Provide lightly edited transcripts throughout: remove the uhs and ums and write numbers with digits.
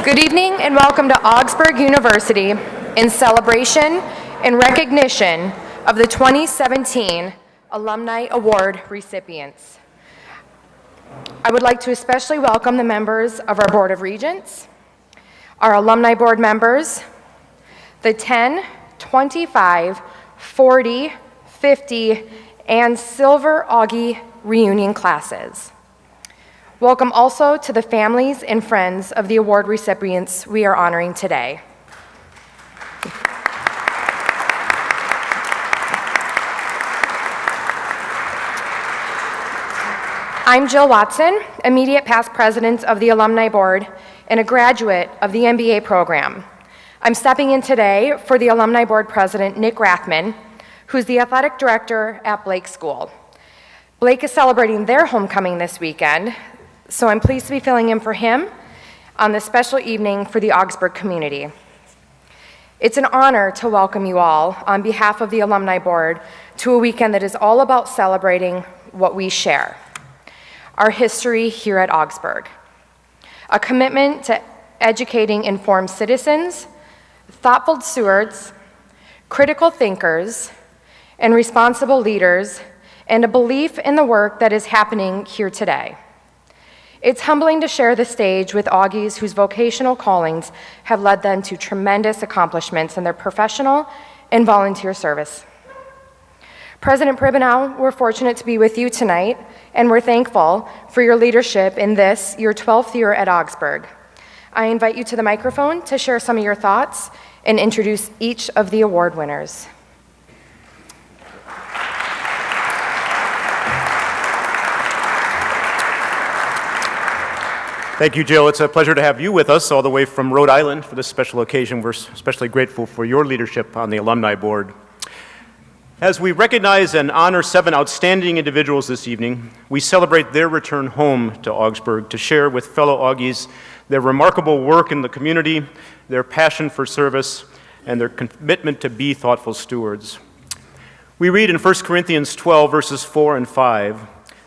Good evening and welcome to Augsburg University in celebration and recognition of the 2017 Alumni Award recipients. I would like to especially welcome the members of our Board of Regents, our Alumni Board members, the 10, 25, 40, 50, and Silver Augie reunion classes. Welcome also to the families and friends of the award recipients we are honoring today. I'm Jill Watson, immediate past president of the Alumni Board and a graduate of the MBA program. I'm stepping in today for the Alumni Board President, Nick Rathman, who's the athletic director at Blake School. Blake is celebrating their homecoming this weekend, so I'm pleased to be filling in for him on this special evening for the Augsburg community. It's an honor to welcome you all on behalf of the Alumni Board to a weekend that is all about celebrating what we share, our history here at Augsburg, a commitment to educating informed citizens, thoughtful stewards, critical thinkers, and responsible leaders, and a belief in the work that is happening here today. It's humbling to share the stage with Augies whose vocational callings have led them to tremendous accomplishments in their professional and volunteer service. President Pribenow, we're fortunate to be with you tonight, and we're thankful for your leadership in this, your 12th year at Augsburg. I invite you to the microphone to share some of your thoughts and introduce each of the award winners. Thank you, Jill. It's a pleasure to have you with us all the way from Rhode Island for this special occasion. We're especially grateful for your leadership on the Alumni Board. As we recognize and honor 7 outstanding individuals this evening, we celebrate their return home to Augsburg to share with fellow Augies their remarkable work in the community, their passion for service, and their commitment to be thoughtful stewards. We read in 1 Corinthians 12, verses 4 and 5,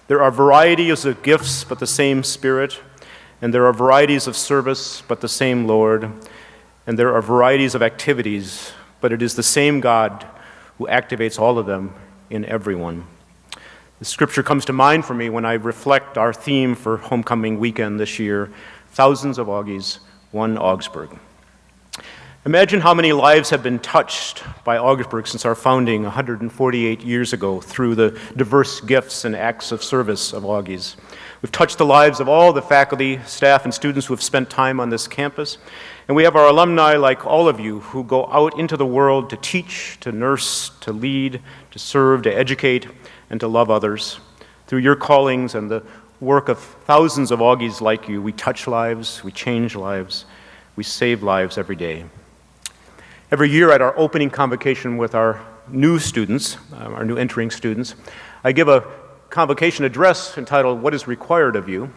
"There are varieties of gifts, but the same Spirit. And there are varieties of service, but the same Lord. And there are varieties of activities, but it is the same God who activates all of them in everyone." The scripture comes to mind for me when I reflect our theme for homecoming weekend this year, thousands of Augies, one Augsburg. Imagine how many lives have been touched by Augsburg since our founding 148 years ago through the diverse gifts and acts of service of Augies. We've touched the lives of all the faculty, staff, and students who have spent time on this campus. And we have our alumni, like all of you, who go out into the world to teach, to nurse, to lead, to serve, to educate, and to love others. Through your callings and the work of thousands of Augies like you, we touch lives, we change lives, we save lives every day. Every year at our opening convocation with our new students, our new entering students, I give a convocation address entitled, "What is Required of You?"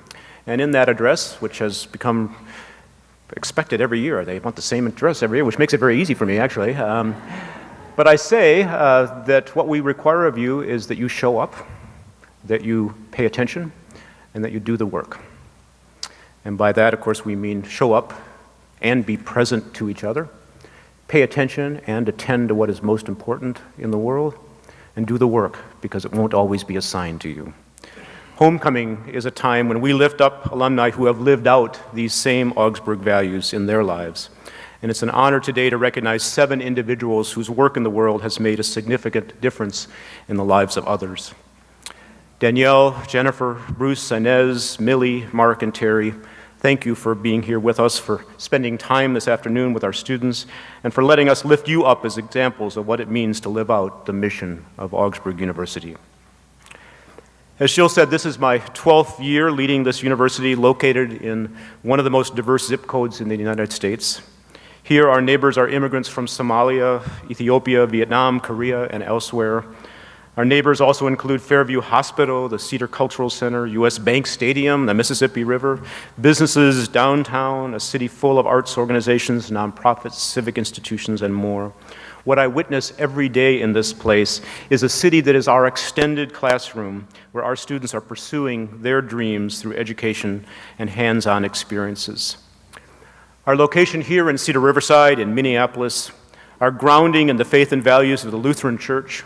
And in that address, which has become expected every year, they want the same address every year, which makes it very easy for me, actually. But I say that what we require of you is that you show up, that you pay attention, and that you do the work. And by that, of course, we mean show up and be present to each other, pay attention and attend to what is most important in the world, and do the work, because it won't always be assigned to you. Homecoming is a time when we lift up alumni who have lived out these same Augsburg values in their lives. And it's an honor today to recognize 7 individuals whose work in the world has made a significant difference in the lives of others. Danielle, Jennifer, Bruce, Inez, Millie, Mark, and Terry, thank you for being here with us, for spending time this afternoon with our students, and for letting us lift you up as examples of what it means to live out the mission of Augsburg University. As Jill said, this is my 12th year leading this university located in one of the most diverse zip codes in the United States. Here, our neighbors are immigrants from Somalia, Ethiopia, Vietnam, Korea, and elsewhere. Our neighbors also include Fairview Hospital, the Cedar Cultural Center, U.S. Bank Stadium, the Mississippi River, businesses downtown, a city full of arts organizations, nonprofits, civic institutions, and more. What I witness every day in this place is a city that is our extended classroom, where our students are pursuing their dreams through education and hands-on experiences. Our location here in Cedar Riverside in Minneapolis, our grounding in the faith and values of the Lutheran Church,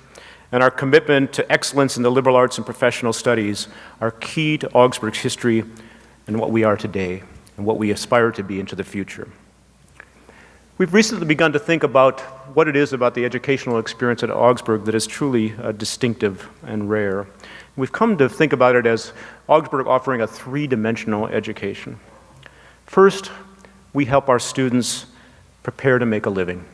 and our commitment to excellence in the liberal arts and professional studies are key to Augsburg's history and what we are today and what we aspire to be into the future. We've recently begun to think about what it is about the educational experience at Augsburg that is truly distinctive and rare. We've come to think about it as Augsburg offering a three-dimensional education. First, we help our students prepare to make a living.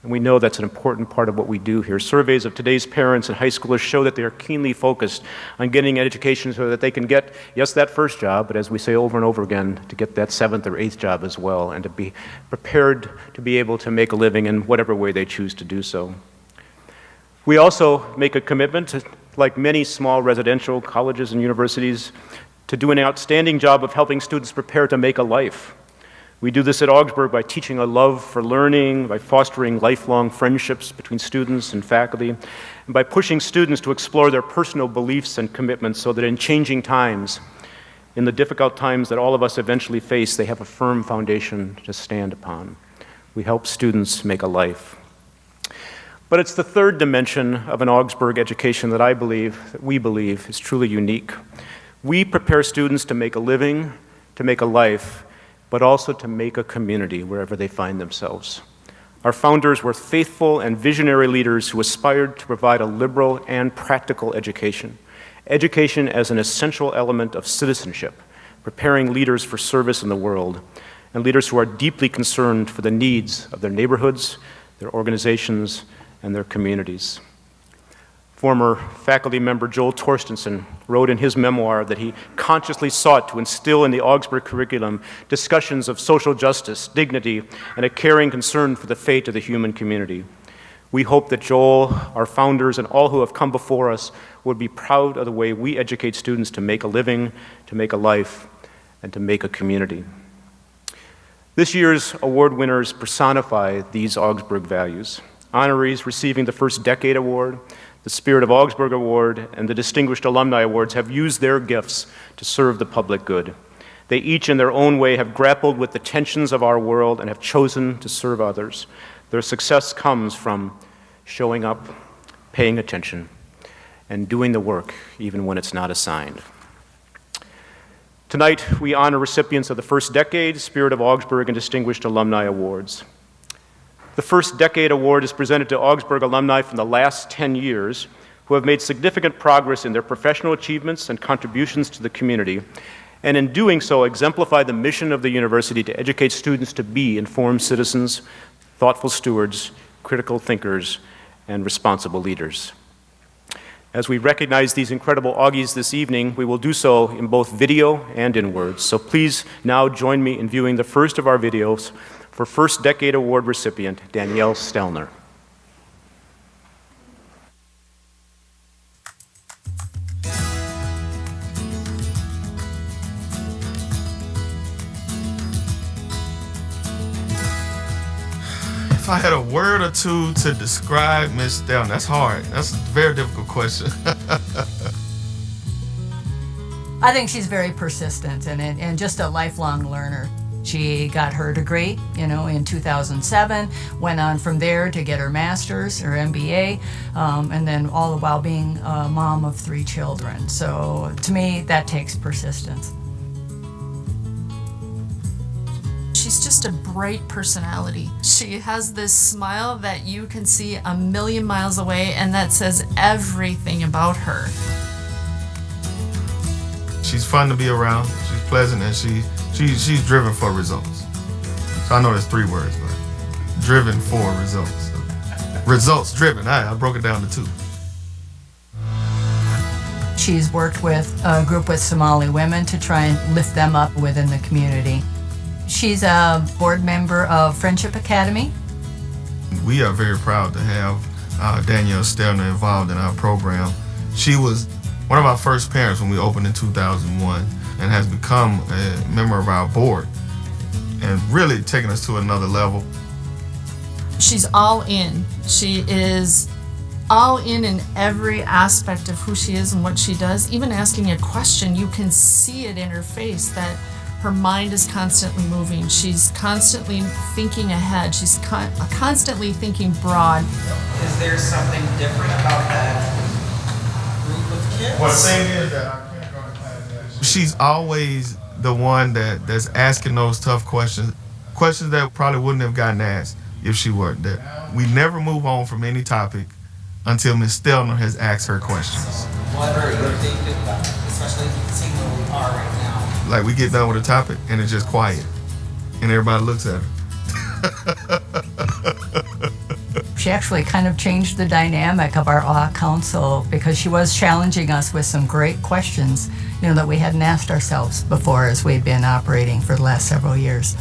And we know that's an important part of what we do here. Surveys of today's parents and high schoolers show that they are keenly focused on getting an education so that they can get, yes, that first job, but as we say over and over again, to get that seventh or eighth job as well, and to be prepared to be able to make a living in whatever way they choose to do so. We also make a commitment to, like many small residential colleges and universities, to do an outstanding job of helping students prepare to make a life. We do this at Augsburg by teaching a love for learning, by fostering lifelong friendships between students and faculty, and by pushing students to explore their personal beliefs and commitments so that in changing times, in the difficult times that all of us eventually face, they have a firm foundation to stand upon. We help students make a life. But it's the third dimension of an Augsburg education that we believe is truly unique. We prepare students to make a living, to make a life, but also to make a community wherever they find themselves. Our founders were faithful and visionary leaders who aspired to provide a liberal and practical education. Education as an essential element of citizenship, preparing leaders for service in the world, and leaders who are deeply concerned for the needs of their neighborhoods, their organizations, and their communities. Former faculty member Joel Torstenson wrote in his memoir that he consciously sought to instill in the Augsburg curriculum discussions of social justice, dignity, and a caring concern for the fate of the human community. We hope that Joel, our founders, and all who have come before us would be proud of the way we educate students to make a living, to make a life, and to make a community. This year's award winners personify these Augsburg values. Honorees receiving the First Decade Award, the Spirit of Augsburg Award, and the Distinguished Alumni Awards have used their gifts to serve the public good. They each in their own way have grappled with the tensions of our world and have chosen to serve others. Their success comes from showing up, paying attention, and doing the work even when it's not assigned. Tonight, we honor recipients of the First Decade, Spirit of Augsburg, and Distinguished Alumni Awards. The First Decade Award is presented to Augsburg alumni from the last 10 years who have made significant progress in their professional achievements and contributions to the community, and in doing so exemplify the mission of the university to educate students to be informed citizens, thoughtful stewards, critical thinkers, and responsible leaders. As we recognize these incredible Augies this evening, we will do so in both video and in words. So please now join me in viewing the first of our videos for First Decade Award recipient, Danielle Stelner. If I had a word or two to describe Ms. Stelner, that's hard. That's a very difficult question. I think she's very persistent and just a lifelong learner. She got her degree, in 2007, went on from there to get her master's, her MBA, and then all the while being a mom of 3 children. So to me, that takes persistence. She's just a bright personality. She has this smile that you can see a million miles away and that says everything about her. She's fun to be around, she's pleasant, and she's driven for results. So I know there's 3 words, but driven for results. So, results driven, I broke it down to 2. She's worked with a group with Somali women to try and lift them up within the community. She's a board member of Friendship Academy. We are very proud to have Danielle Stelner involved in our program. She was one of our first parents when we opened in 2001 and has become a member of our board and really taken us to another level. She's all in. She is all in every aspect of who she is and what she does. Even asking a question, you can see it in her face that her mind is constantly moving. She's constantly thinking ahead. She's constantly thinking broad. Is there something different about that group of kids? Well, the thing is that I can't go to class. She's always the one that's asking those tough questions that probably wouldn't have gotten asked if she weren't there. We never move on from any topic until Ms. Stelner has asked her questions. What are you thinking about, especially seeing where we are right now? Like, we get done with a topic and it's just quiet, and everybody looks at her. She actually kind of changed the dynamic of our council because she was challenging us with some great questions, that we hadn't asked ourselves before as we've been operating for the last several years.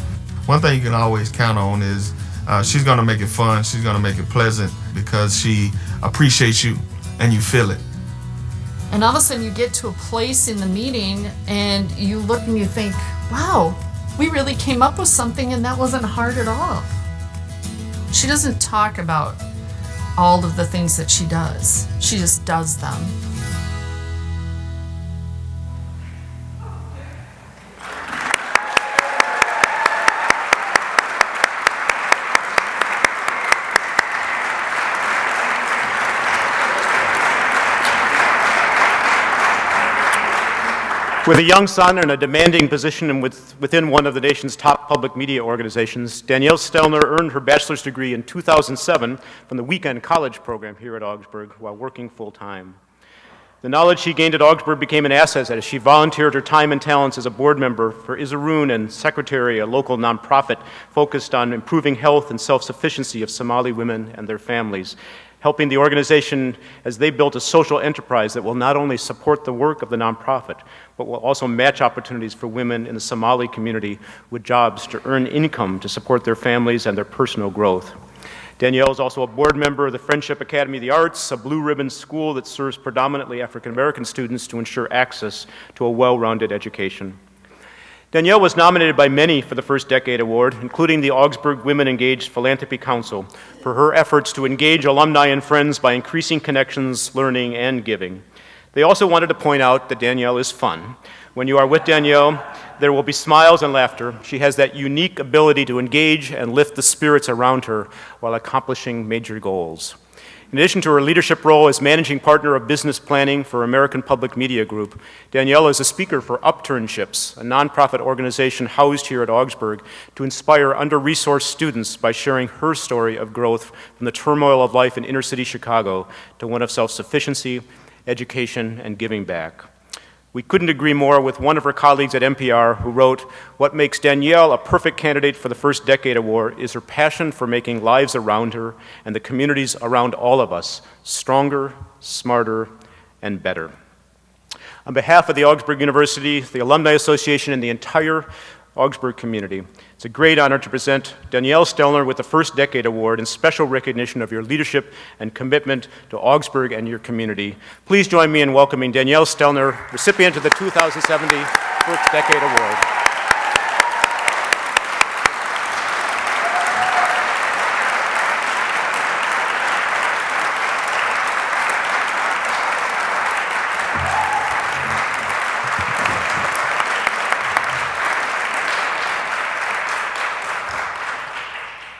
One thing you can always count on is she's going to make it fun, she's going to make it pleasant because she appreciates you and you feel it. And all of a sudden you get to a place in the meeting and you look and you think, wow, we really came up with something and that wasn't hard at all. She doesn't talk about all of the things that she does. She just does them. With a young son and a demanding position within one of the nation's top public media organizations, Danielle Stelner earned her bachelor's degree in 2007 from the weekend college program here at Augsburg while working full-time. The knowledge she gained at Augsburg became an asset as she volunteered her time and talents as a board member for Izarun and secretary, a local nonprofit focused on improving health and self-sufficiency of Somali women and their families, helping the organization as they built a social enterprise that will not only support the work of the nonprofit, but will also match opportunities for women in the Somali community with jobs to earn income to support their families and their personal growth. Danielle is also a board member of the Friendship Academy of the Arts, a blue ribbon school that serves predominantly African American students to ensure access to a well-rounded education. Danielle was nominated by many for the First Decade Award, including the Augsburg Women Engaged Philanthropy Council, for her efforts to engage alumni and friends by increasing connections, learning, and giving. They also wanted to point out that Danielle is fun. When you are with Danielle, there will be smiles and laughter. She has that unique ability to engage and lift the spirits around her while accomplishing major goals. In addition to her leadership role as managing partner of business planning for American Public Media Group, Danielle is a speaker for Upturnships, a nonprofit organization housed here at Augsburg to inspire under-resourced students by sharing her story of growth from the turmoil of life in inner-city Chicago to one of self-sufficiency, education, and giving back. We couldn't agree more with one of her colleagues at NPR who wrote, "What makes Danielle a perfect candidate for the First Decade Award is her passion for making lives around her and the communities around all of us stronger, smarter, and better." On behalf of the Augsburg University, the Alumni Association, and the entire Augsburg community, it's a great honor to present Danielle Stelner with the First Decade Award in special recognition of your leadership and commitment to Augsburg and your community. Please join me in welcoming Danielle Stelner, recipient of the 2070 First Decade Award.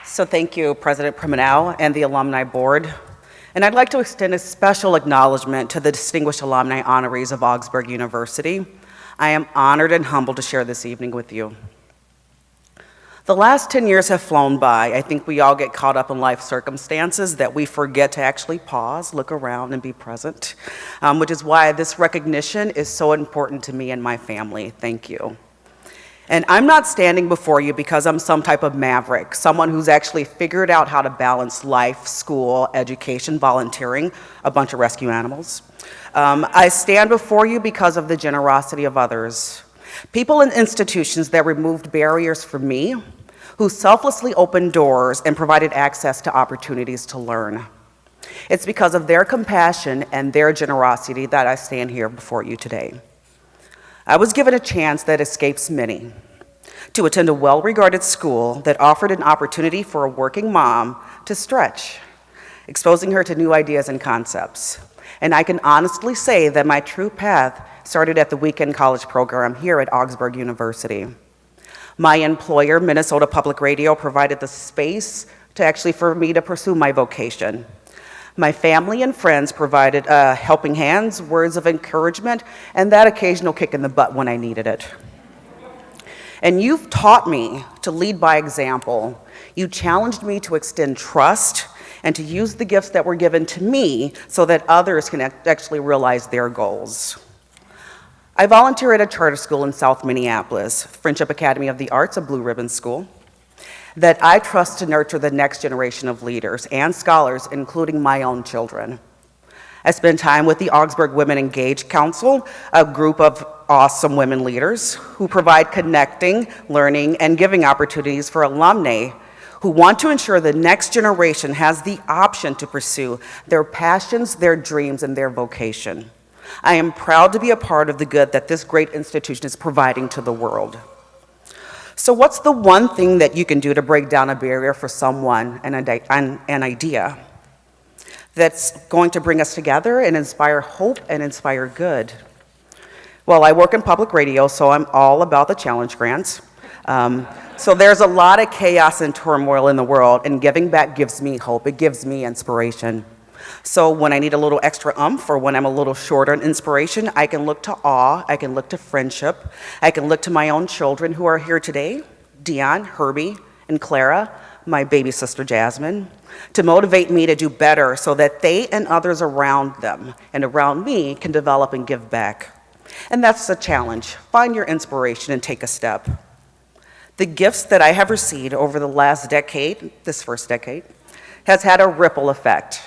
So thank you, President Primanel and the Alumni Board. And I'd like to extend a special acknowledgement to the distinguished alumni honorees of Augsburg University. I am honored and humbled to share this evening with you. The last 10 years have flown by. I think we all get caught up in life circumstances that we forget to actually pause, look around, and be present, which is why this recognition is so important to me and my family. Thank you. And I'm not standing before you because I'm some type of maverick, someone who's actually figured out how to balance life, school, education, volunteering, a bunch of rescue animals. I stand before you because of the generosity of others. People and institutions that removed barriers for me, who selflessly opened doors and provided access to opportunities to learn. It's because of their compassion and their generosity that I stand here before you today. I was given a chance that escapes many, to attend a well-regarded school that offered an opportunity for a working mom to stretch, exposing her to new ideas and concepts. And I can honestly say that my true path started at the weekend college program here at Augsburg University. My employer, Minnesota Public Radio, provided the space for me to pursue my vocation. My family and friends provided helping hands, words of encouragement, and that occasional kick in the butt when I needed it. And you've taught me to lead by example. You challenged me to extend trust and to use the gifts that were given to me so that others can actually realize their goals. I volunteer at a charter school in South Minneapolis, Friendship Academy of the Arts, a Blue Ribbon school, that I trust to nurture the next generation of leaders and scholars, including my own children. I spend time with the Augsburg Women Engaged Council, a group of awesome women leaders who provide connecting, learning, and giving opportunities for alumni who want to ensure the next generation has the option to pursue their passions, their dreams, and their vocation. I am proud to be a part of the good that this great institution is providing to the world. So what's the one thing that you can do to break down a barrier for someone and an idea that's going to bring us together and inspire hope and inspire good? Well, I work in public radio, so I'm all about the challenge grants. So there's a lot of chaos and turmoil in the world, and giving back gives me hope. It gives me inspiration. So when I need a little extra or when I'm a little short on inspiration, I can look to awe, I can look to friendship, I can look to my own children who are here today, Dion, Herbie, and Clara, my baby sister Jasmine, to motivate me to do better so that they and others around them and around me can develop and give back. And that's the challenge. Find your inspiration and take a step. The gifts that I have received over the last decade, this first decade, has had a ripple effect.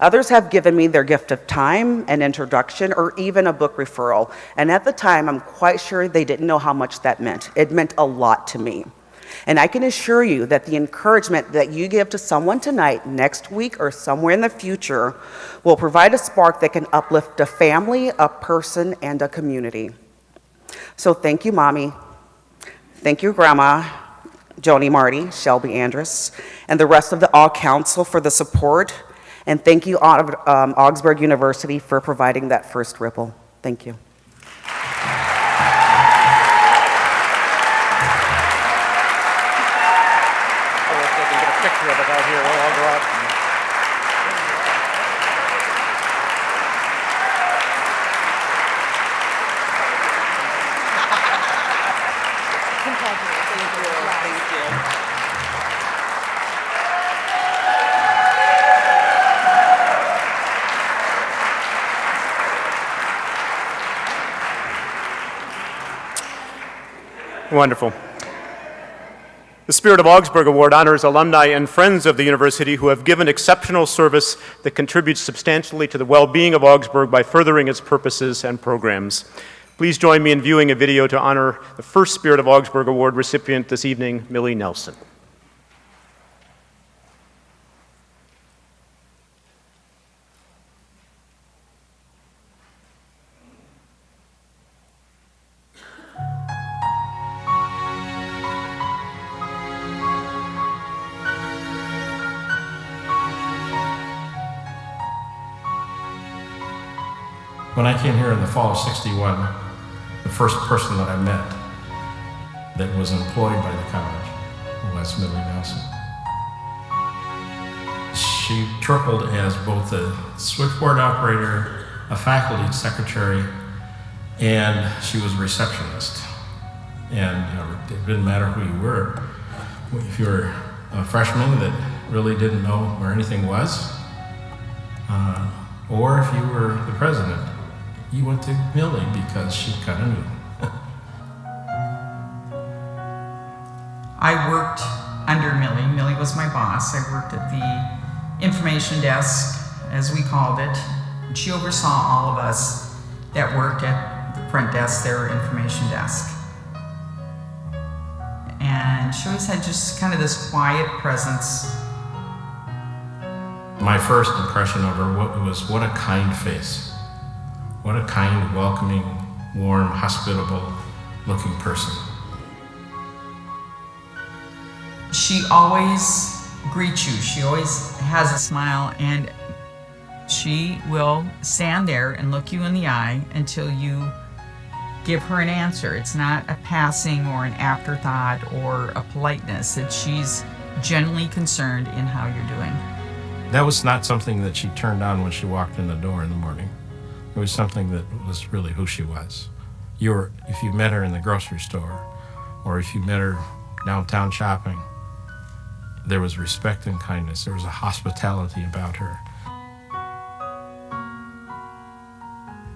Others have given me their gift of time, an introduction, or even a book referral. And at the time, I'm quite sure they didn't know how much that meant. It meant a lot to me. And I can assure you that the encouragement that you give to someone tonight, next week, or somewhere in the future will provide a spark that can uplift a family, a person, and a community. So thank you, Mommy. Thank you, Grandma, Joni Marty, Shelby Andrus, and the rest of the All Council for the support. And thank you, Augsburg University, for providing that first ripple. Thank you. Wonderful. The Spirit of Augsburg Award honors alumni and friends of the university who have given exceptional service that contributes substantially to the well-being of Augsburg by furthering its purposes and programs. Please join me in viewing a video to honor the first Spirit of Augsburg Award recipient this evening, Millie Nelson. When I came here in the fall of '61, the first person that I met that was employed by the college was Millie Nelson. She trickled as both a switchboard operator, a faculty secretary, and she was a receptionist. And it didn't matter who you were. If you were a freshman that really didn't know where anything was, or if you were the president, you went to Millie because she kind of knew. I worked under Millie. Millie was my boss. I worked at the information desk, as we called it. And she oversaw all of us that worked at the front desk, their information desk. And she always had just kind of this quiet presence. My first impression of her was what a kind face. What a kind, welcoming, warm, hospitable looking person. She always greets you. She always has a smile, and she will stand there and look you in the eye until you give her an answer. It's not a passing or an afterthought or a politeness. She's genuinely concerned in how you're doing. That was not something that she turned on when she walked in the door in the morning. It was something that was really who she was. If you met her in the grocery store, or if you met her downtown shopping, there was respect and kindness. There was a hospitality about her.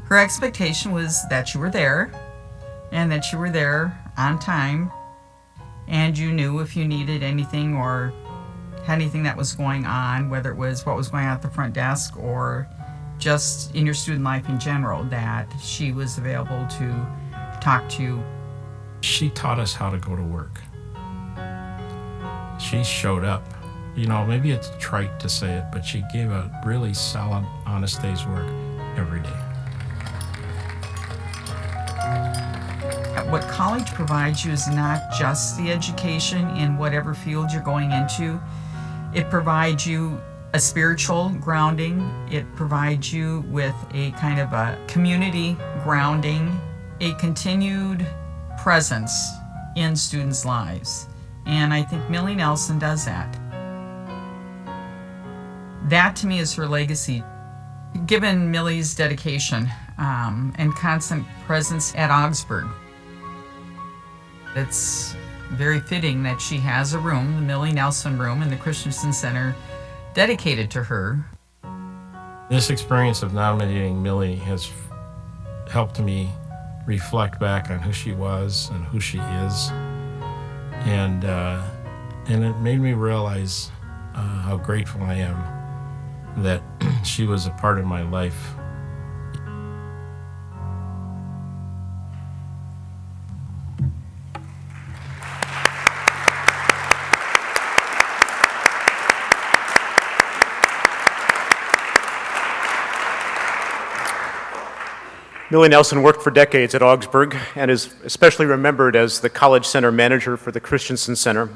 Her expectation was that you were there, and that you were there on time, and you knew if you needed anything or anything that was going on, whether it was what was going on at the front desk or just in your student life in general, that she was available to talk to you. She taught us how to go to work. She showed up. You know, maybe it's trite to say it, but she gave a really solid, honest day's work every day. What college provides you is not just the education in whatever field you're going into. It provides you a spiritual grounding. It provides you with a kind of a community grounding, a continued presence in students' lives. And I think Millie Nelson does that. That to me is her legacy. Given Millie's dedication and constant presence at Augsburg, it's very fitting that she has a room, the Millie Nelson room in the Christensen Center, dedicated to her. This experience of nominating Millie has helped me reflect back on who she was and who she is. And it made me realize how grateful I am that she was a part of my life. Millie Nelson worked for decades at Augsburg and is especially remembered as the College Center manager for the Christensen Center.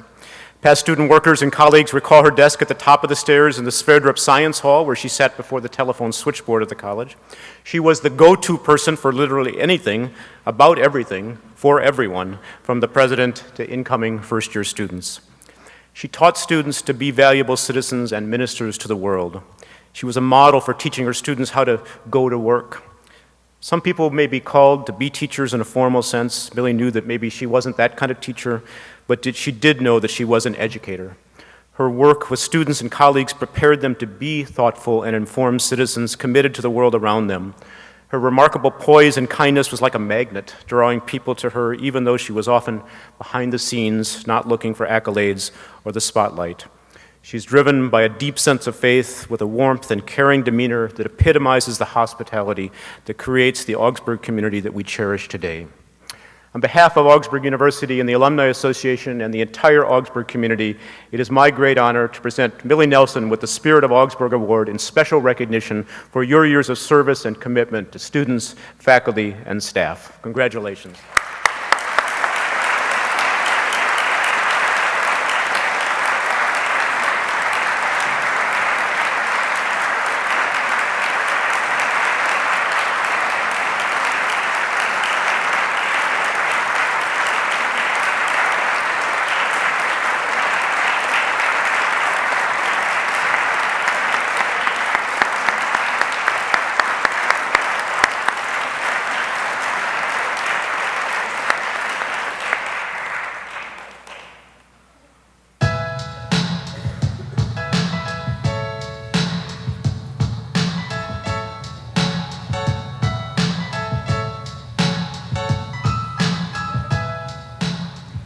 Past student workers and colleagues recall her desk at the top of the stairs in the Sverdrup Science Hall, where she sat before the telephone switchboard at the college. She was the go-to person for literally anything, about everything, for everyone, from the president to incoming first-year students. She taught students to be valuable citizens and ministers to the world. She was a model for teaching her students how to go to work. Some people may be called to be teachers in a formal sense. Millie knew that maybe she wasn't that kind of teacher, but she did know that she was an educator. Her work with students and colleagues prepared them to be thoughtful and informed citizens committed to the world around them. Her remarkable poise and kindness was like a magnet, drawing people to her even though she was often behind the scenes, not looking for accolades or the spotlight. She's driven by a deep sense of faith with a warmth and caring demeanor that epitomizes the hospitality that creates the Augsburg community that we cherish today. On behalf of Augsburg University and the Alumni Association and the entire Augsburg community, it is my great honor to present Millie Nelson with the Spirit of Augsburg Award in special recognition for your years of service and commitment to students, faculty, and staff. Congratulations.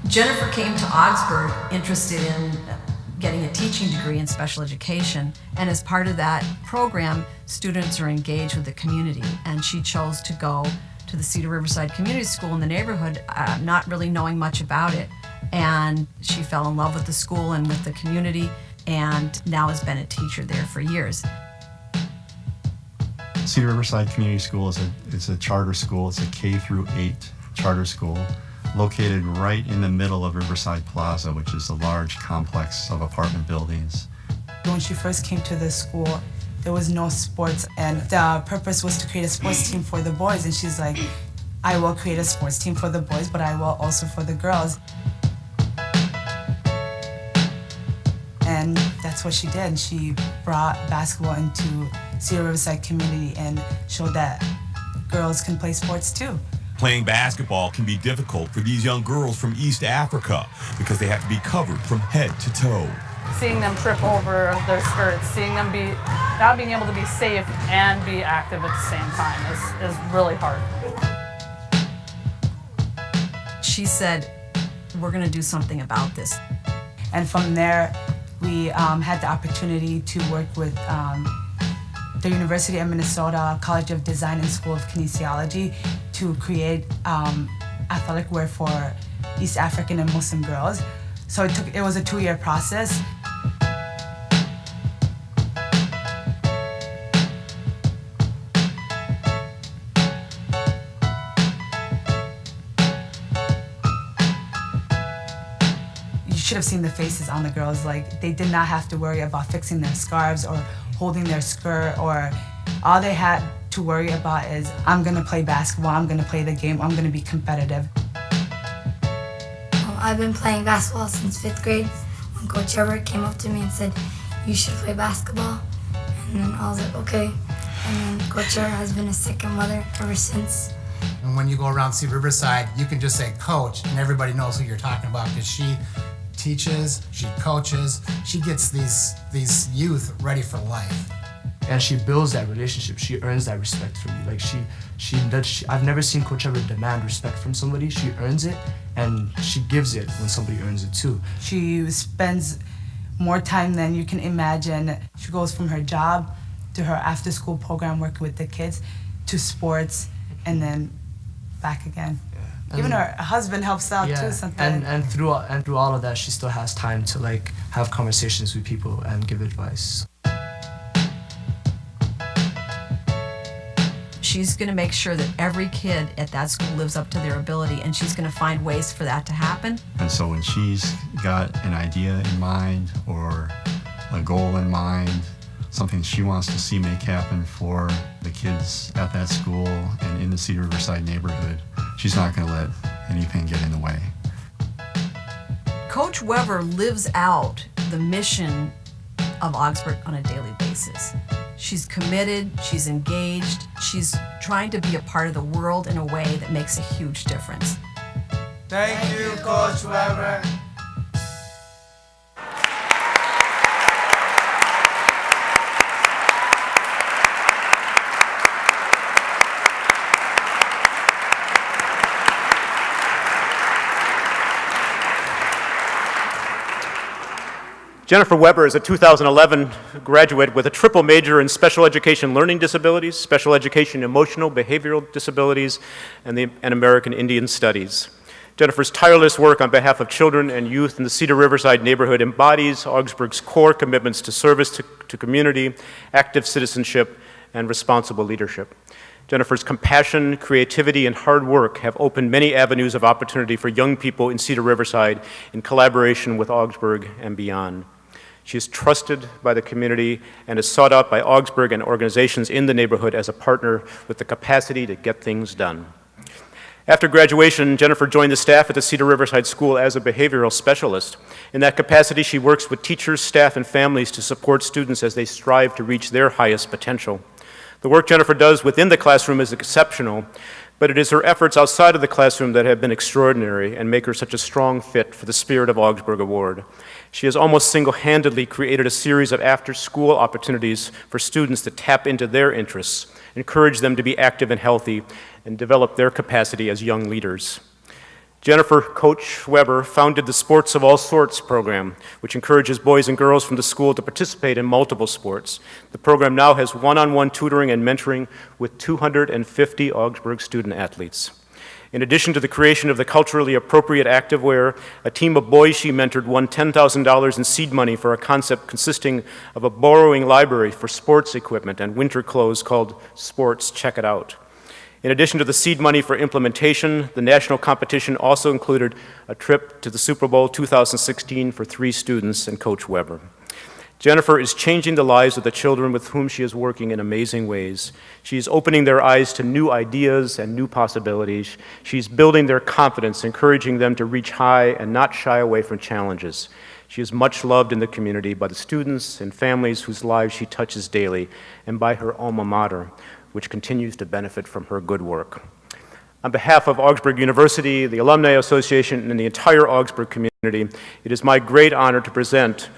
Jennifer came to Augsburg interested in getting a teaching degree in special education, and as part of that program, students are engaged with the community, and she chose to go to the Cedar Riverside Community School in the neighborhood, not really knowing much about it, and she fell in love with the school and with the community, and now has been a teacher there for years. Cedar Riverside Community School is a charter school. It's a K-8 charter school located right in the middle of Riverside Plaza, which is a large complex of apartment buildings. When she first came to the school, there was no sports, and the purpose was to create a sports team for the boys, and she's like, I will create a sports team for the boys, but I will also for the girls. And that's what she did. She brought basketball into Cedar Riverside community and showed that girls can play sports too. Playing basketball can be difficult for these young girls from East Africa because they have to be covered from head to toe. Seeing them trip over their skirts, seeing them not being able to be safe and be active at the same time is really hard. She said, we're going to do something about this. And from there, we had the opportunity to work with the University of Minnesota College of Design and School of Kinesiology to create athletic wear for East African and Muslim girls. So it was a 2-year process. You should have seen the faces on the girls. Like, they did not have to worry about fixing their scarves or holding their skirt, or all they had to worry about is, I'm gonna play basketball, I'm gonna play the game, I'm gonna be competitive. I've been playing basketball since 5th grade when Coach Herbert came up to me and said, you should play basketball. And then I was like, okay. And then Coach Herbert has been a second mother ever since. And when you go around Cedar Riverside, you can just say coach and everybody knows who you're talking about because she teaches, she coaches, she gets these youth ready for life. And she builds that relationship. She earns that respect from you. Like I've never seen Coach ever demand respect from somebody. She earns it, and she gives it when somebody earns it too. She spends more time than you can imagine. She goes from her job to her after-school program working with the kids to sports and then back again. Yeah. Even her husband helps out too sometimes. And through all of that, she still has time to like have conversations with people and give advice. She's going to make sure that every kid at that school lives up to their ability, and she's going to find ways for that to happen. And so when she's got an idea in mind or a goal in mind, something she wants to see make happen for the kids at that school and in the Cedar Riverside neighborhood, she's not going to let anything get in the way. Coach Weber lives out the mission of Augsburg on a daily basis. She's committed, she's engaged, she's trying to be a part of the world in a way that makes a huge difference. Thank you, Coach Weber. Jennifer Weber is a 2011 graduate with a triple major in special education learning disabilities, special education emotional behavioral disabilities, and American Indian Studies. Jennifer's tireless work on behalf of children and youth in the Cedar Riverside neighborhood embodies Augsburg's core commitments to service to community, active citizenship, and responsible leadership. Jennifer's compassion, creativity, and hard work have opened many avenues of opportunity for young people in Cedar Riverside in collaboration with Augsburg and beyond. She is trusted by the community and is sought out by Augsburg and organizations in the neighborhood as a partner with the capacity to get things done. After graduation, Jennifer joined the staff at the Cedar Riverside School as a behavioral specialist. In that capacity, she works with teachers, staff, and families to support students as they strive to reach their highest potential. The work Jennifer does within the classroom is exceptional, but it is her efforts outside of the classroom that have been extraordinary and make her such a strong fit for the Spirit of Augsburg Award. She has almost single-handedly created a series of after-school opportunities for students to tap into their interests, encourage them to be active and healthy, and develop their capacity as young leaders. Jennifer Coach Weber founded the Sports of All Sorts program, which encourages boys and girls from the school to participate in multiple sports. The program now has one-on-one tutoring and mentoring with 250 Augsburg student athletes. In addition to the creation of the culturally appropriate activewear, a team of boys she mentored won $10,000 in seed money for a concept consisting of a borrowing library for sports equipment and winter clothes called Sports Check It Out. In addition to the seed money for implementation, the national competition also included a trip to the Super Bowl 2016 for 3 students and Coach Weber. Jennifer is changing the lives of the children with whom she is working in amazing ways. She's opening their eyes to new ideas and new possibilities. She's building their confidence, encouraging them to reach high and not shy away from challenges. She is much loved in the community by the students and families whose lives she touches daily, and by her alma mater, which continues to benefit from her good work. On behalf of Augsburg University, the Alumni Association, and the entire Augsburg community, it is my great honor to present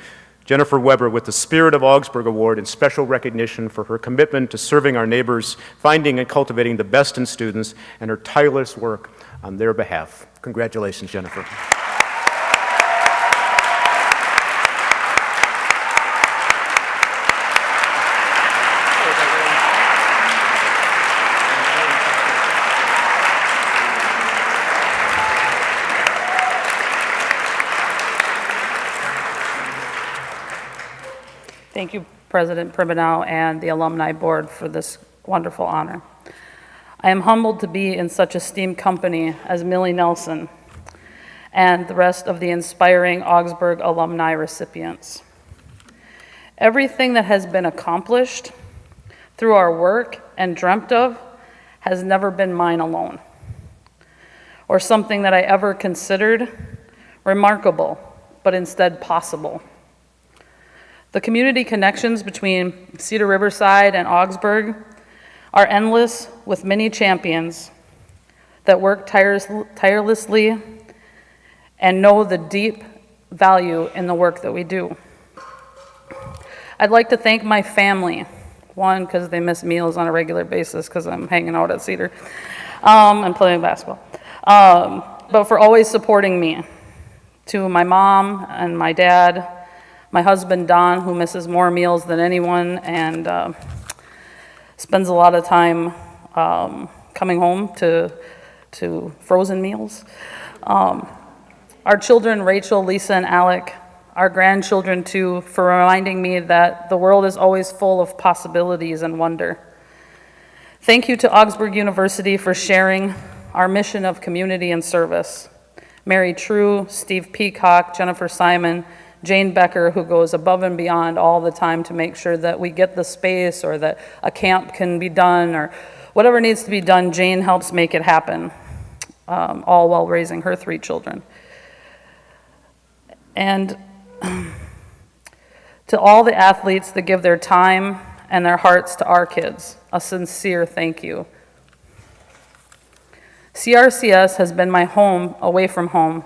Jennifer Weber with the Spirit of Augsburg Award in special recognition for her commitment to serving our neighbors, finding and cultivating the best in students, and her tireless work on their behalf. Congratulations, Jennifer. Thank you, President Primenow and the Alumni Board for this wonderful honor. I am humbled to be in such esteemed company as Millie Nelson and the rest of the inspiring Augsburg alumni recipients. Everything that has been accomplished through our work and dreamt of has never been mine alone, or something that I ever considered remarkable, but instead possible. The community connections between Cedar Riverside and Augsburg are endless, with many champions that work tirelessly and know the deep value in the work that we do. I'd like to thank my family, one, because they miss meals on a regular basis because I'm hanging out at Cedar and playing basketball, but for always supporting me. To my mom and my dad, my husband, Don, who misses more meals than anyone and spends a lot of time coming home to frozen meals. Our children, Rachel, Lisa, and Alec, our grandchildren too, for reminding me that the world is always full of possibilities and wonder. Thank you to Augsburg University for sharing our mission of community and service. Mary True, Steve Peacock, Jennifer Simon, Jane Becker, who goes above and beyond all the time to make sure that we get the space or that a camp can be done or whatever needs to be done, Jane helps make it happen, all while raising her 3 children. And to all the athletes that give their time and their hearts to our kids, a sincere thank you. CRCS has been my home away from home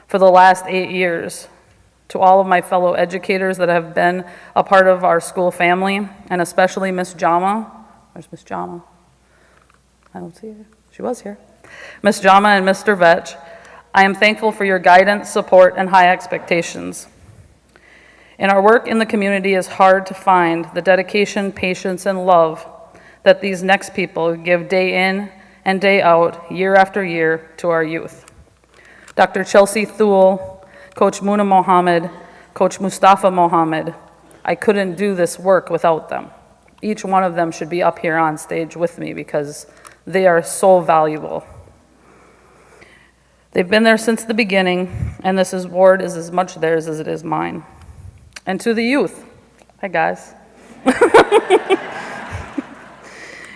for the last 8 years. To all of my fellow educators that have been a part of our school family, and especially Miss Jama. Where's Miss Jama? I don't see her. She was here. Miss Jama and Mr. Vetch, I am thankful for your guidance, support, and high expectations. In our work in the community, it's hard to find the dedication, patience, and love that these next people give day in and day out, year after year, to our youth. Dr. Chelsea Thule, Coach Muna Mohammed, Coach Mustafa Mohammed, I couldn't do this work without them. Each one of them should be up here on stage with me because they are so valuable. They've been there since the beginning, and this award is as much theirs as it is mine. And to the youth, hi guys.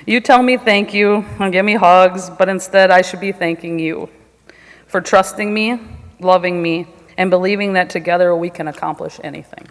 You tell me thank you and give me hugs, but instead I should be thanking you for trusting me, loving me, and believing that together we can accomplish anything.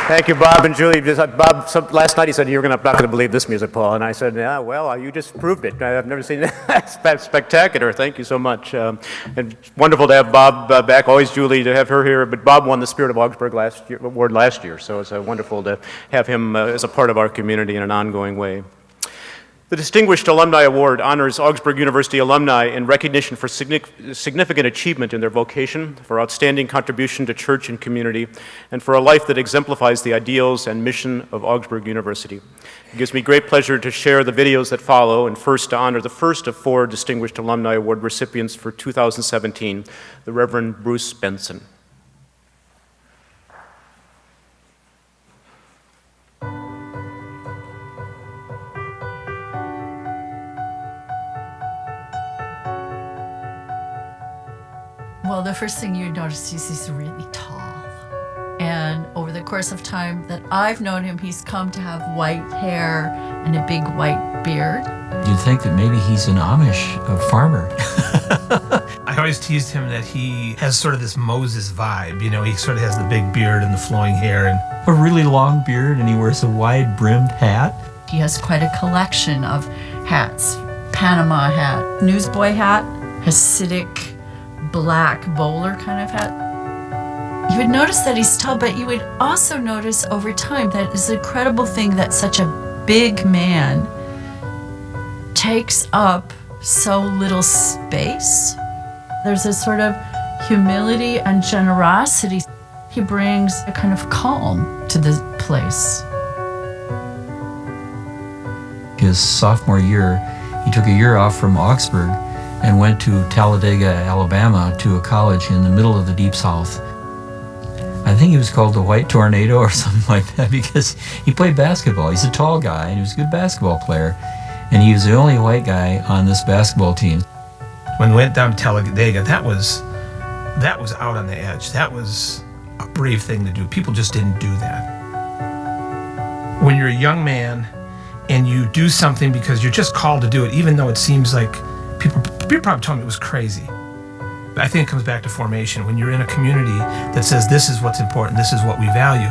Thank you, Bob and Julie. Bob, last night he said, "You're not going to believe this music, Paul." And I said, "Yeah, well, you just proved it. I've never seen that. Spectacular. Thank you so much." And it's wonderful to have Bob back. Always Julie to have her here. But Bob won the Spirit of Augsburg award last year, so it's wonderful to have him as a part of our community in an ongoing way. The Distinguished Alumni Award honors Augsburg University alumni in recognition for significant achievement in their vocation, for outstanding contribution to church and community, and for a life that exemplifies the ideals and mission of Augsburg University. It gives me great pleasure to share the videos that follow, and first to honor the first of 4 Distinguished Alumni Award recipients for 2017, the Reverend Bruce Benson. Well, the first thing you notice is he's really tall. And over the course of time that I've known him, he's come to have white hair and a big white beard. You'd think that maybe he's an Amish farmer. I always teased him that he has sort of this Moses vibe. You know, he sort of has the big beard and the flowing hair. And A really long beard, and he wears a wide-brimmed hat. He has quite a collection of hats. Panama hat, newsboy hat, Hasidic black bowler kind of hat. You would notice that he's tall, but you would also notice over time that it's an incredible thing that such a big man takes up so little space. There's a sort of humility and generosity. He brings a kind of calm to the place. His sophomore year, he took a year off from Augsburg and went to Talladega, Alabama, to a college in the middle of the Deep South. I think he was called the White Tornado or something like that because he played basketball. He's a tall guy, and he was a good basketball player. And he was the only white guy on this basketball team. when we went down to Talladega, that was out on the edge. That was a brave thing to do. People just didn't do that. When you're a young man and you do something because you're just called to do it, even though it seems like people probably told me it was crazy. I think it comes back to formation. When you're in a community that says this is what's important, this is what we value.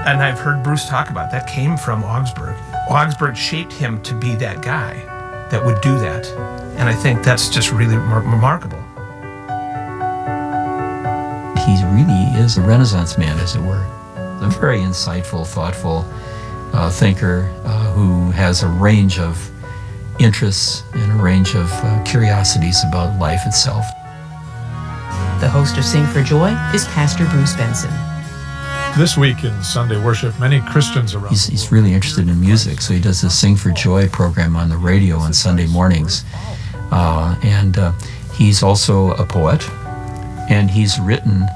And I've heard Bruce talk about that came from Augsburg. Augsburg shaped him to be that guy that would do that. And I think that's just really remarkable. He really is a Renaissance man, as it were. A very insightful, thoughtful thinker who has a range of interests and a range of curiosities about life itself. The host of Sing for Joy is Pastor Bruce Benson. This week in Sunday worship, many Christians around He's really interested in music, so he does the Sing for Joy program on the radio on Sunday mornings. And he's also a poet, and he's written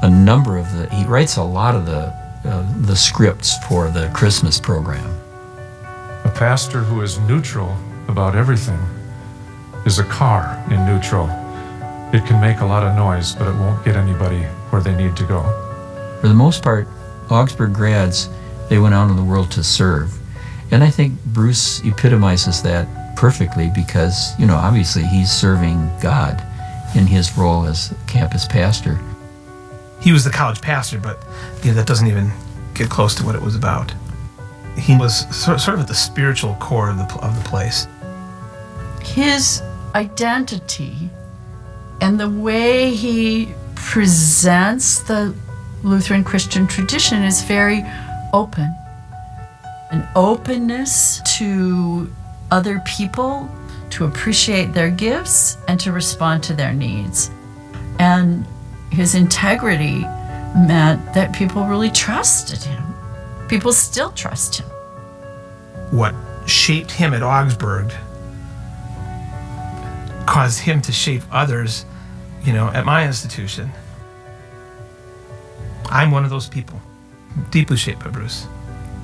a number of he writes a lot of the scripts for the Christmas program. a pastor who is neutral about everything is a car in neutral. It can make a lot of noise, but it won't get anybody where they need to go. For the most part, Augsburg grads, they went out in the world to serve. And I think Bruce epitomizes that perfectly because, obviously he's serving God in his role as campus pastor. He was the college pastor, but that doesn't even get close to what it was about. He was sort of at the spiritual core of the place. His identity and the way he presents the Lutheran Christian tradition is very open. An openness to other people, to appreciate their gifts, and to respond to their needs. And his integrity meant that people really trusted him. People still trust him. What shaped him at Augsburg caused him to shape others, at my institution. I'm one of those people, deeply shaped by Bruce.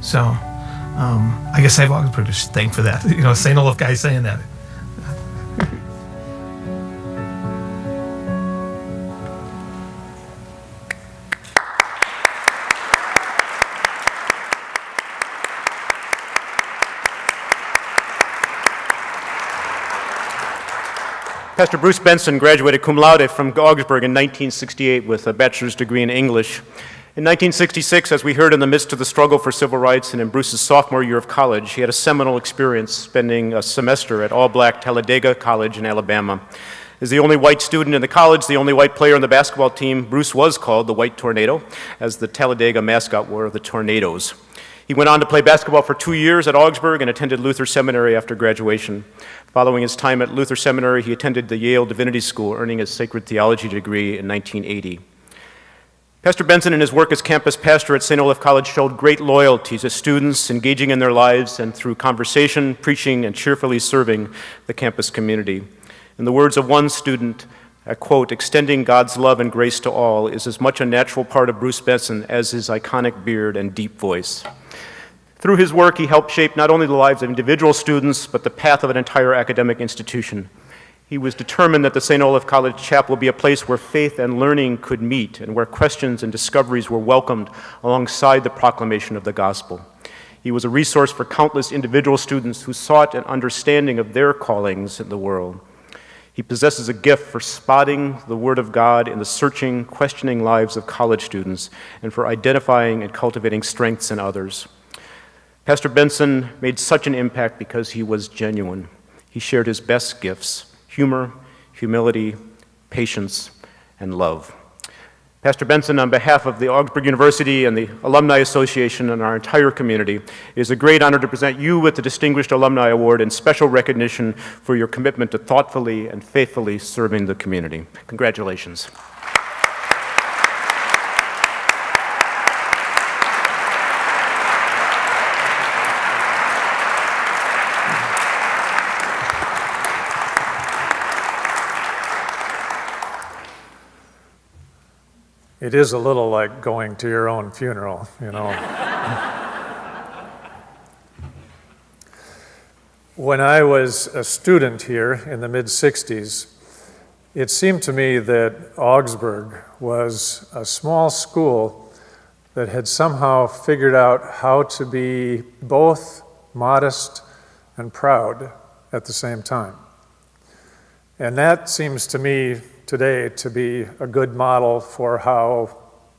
So, I guess I have Augsburg to thank for that. St. Olaf guy saying that. Pastor Bruce Benson graduated cum laude from Augsburg in 1968 with a bachelor's degree in English. In 1966, as we heard, in the midst of the struggle for civil rights and in Bruce's sophomore year of college, he had a seminal experience spending a semester at all-black Talladega College in Alabama. As the only white student in the college, the only white player on the basketball team, Bruce was called the White Tornado, as the Talladega mascot were the Tornadoes. He went on to play basketball for 2 years at Augsburg and attended Luther Seminary after graduation. Following his time at Luther Seminary, he attended the Yale Divinity School, earning his sacred theology degree in 1980. Pastor Benson, in his work as campus pastor at St. Olaf College, showed great loyalty to students, engaging in their lives and through conversation, preaching, and cheerfully serving the campus community. In the words of one student, I quote, "Extending God's love and grace to all is as much a natural part of Bruce Benson as his iconic beard and deep voice." Through his work, he helped shape not only the lives of individual students, but the path of an entire academic institution. He was determined that the St. Olaf College Chapel would be a place where faith and learning could meet and where questions and discoveries were welcomed alongside the proclamation of the gospel. He was a resource for countless individual students who sought an understanding of their callings in the world. He possesses a gift for spotting the Word of God in the searching, questioning lives of college students and for identifying and cultivating strengths in others. Pastor Benson made such an impact because he was genuine. He shared his best gifts: humor, humility, patience, and love. Pastor Benson, on behalf of the Augsburg University and the Alumni Association and our entire community, it is a great honor to present you with the Distinguished Alumni Award and special recognition for your commitment to thoughtfully and faithfully serving the community. Congratulations. It is a little like going to your own funeral, you know. When I was a student here in the mid-60s, it seemed to me that Augsburg was a small school that had somehow figured out how to be both modest and proud at the same time. And that seems to me today to be a good model for how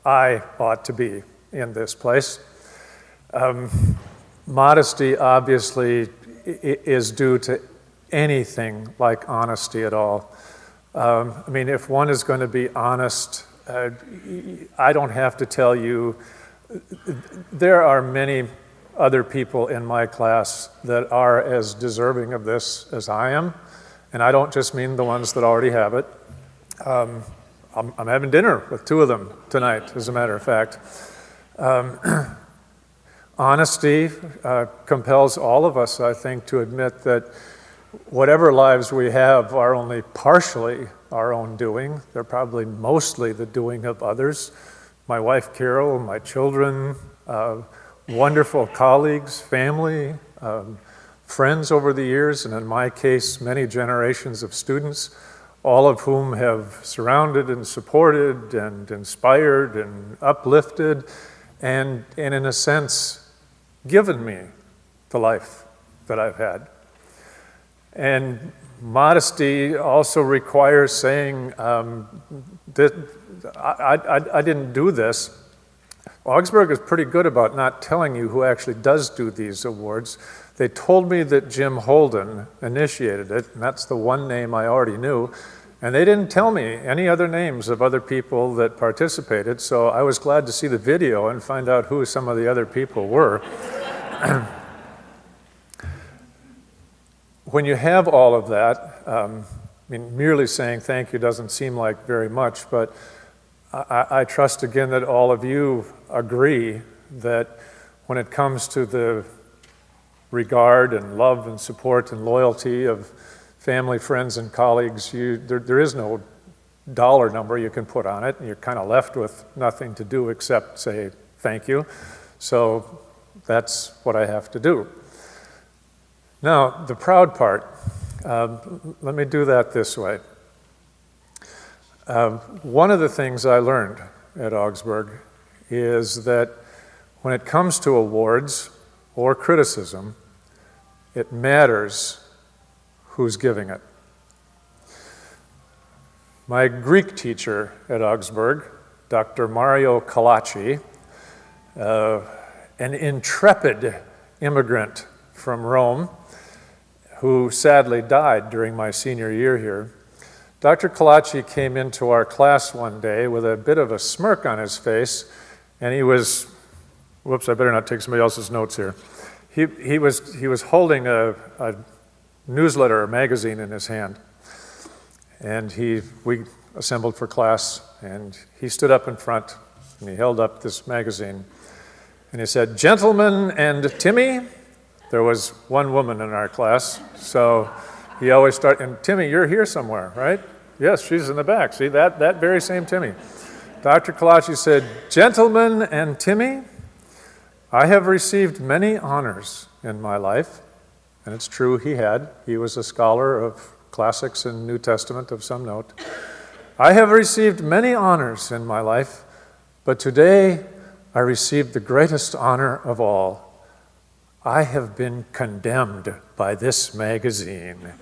I ought to be in this place. Modesty obviously is due to anything like honesty at all. I mean, if one is going to be honest, I don't have to tell you, there are many other people in my class that are as deserving of this as I am, and I don't just mean the ones that already have it. I'm having dinner with two of them tonight, as a matter of fact. Honesty compels all of us, I think, to admit that whatever lives we have are only partially our own doing. They're probably mostly the doing of others. My wife, Carol, my children, wonderful colleagues, family, friends over the years, and in my case, many generations of students, all of whom have surrounded and supported and inspired and uplifted and in a sense, given me the life that I've had. And modesty also requires saying that I didn't do this. Augsburg is pretty good about not telling you who actually does do these awards. They told me that Jim Holden initiated it, and that's the one name I already knew. And they didn't tell me any other names of other people that participated, so I was glad to see the video and find out who some of the other people were. When you have all of that, I mean, merely saying thank you doesn't seem like very much, but I trust again that all of you agree that when it comes to the regard and love and support and loyalty of family, friends, and colleagues, there is no dollar number you can put on it. You're kind of left with nothing to do except say thank you. So that's what I have to do. Now, the proud part, let me do that this way. One of the things I learned at Augsburg is that when it comes to awards or criticism, it matters who's giving it. My Greek teacher at Augsburg Dr. Mario Calacci, an intrepid immigrant from Rome who sadly died during my senior year here. Dr. Calacci came into our class one day with a bit of a smirk on his face, and he was, whoops, I better not take somebody else's notes here. He was holding a newsletter, a magazine in his hand, and we assembled for class, and he stood up in front, and he held up this magazine, and he said, "Gentlemen and Timmy." There was one woman in our class, so he always started, and Timmy, you're here somewhere, right? Yes, she's in the back. See, that very same Timmy. Dr. Calacci said, "Gentlemen and Timmy, I have received many honors in my life." And it's true, he had. He was a scholar of classics and New Testament of some note. "I have received many honors in my life, but today I received the greatest honor of all. I have been condemned by this magazine."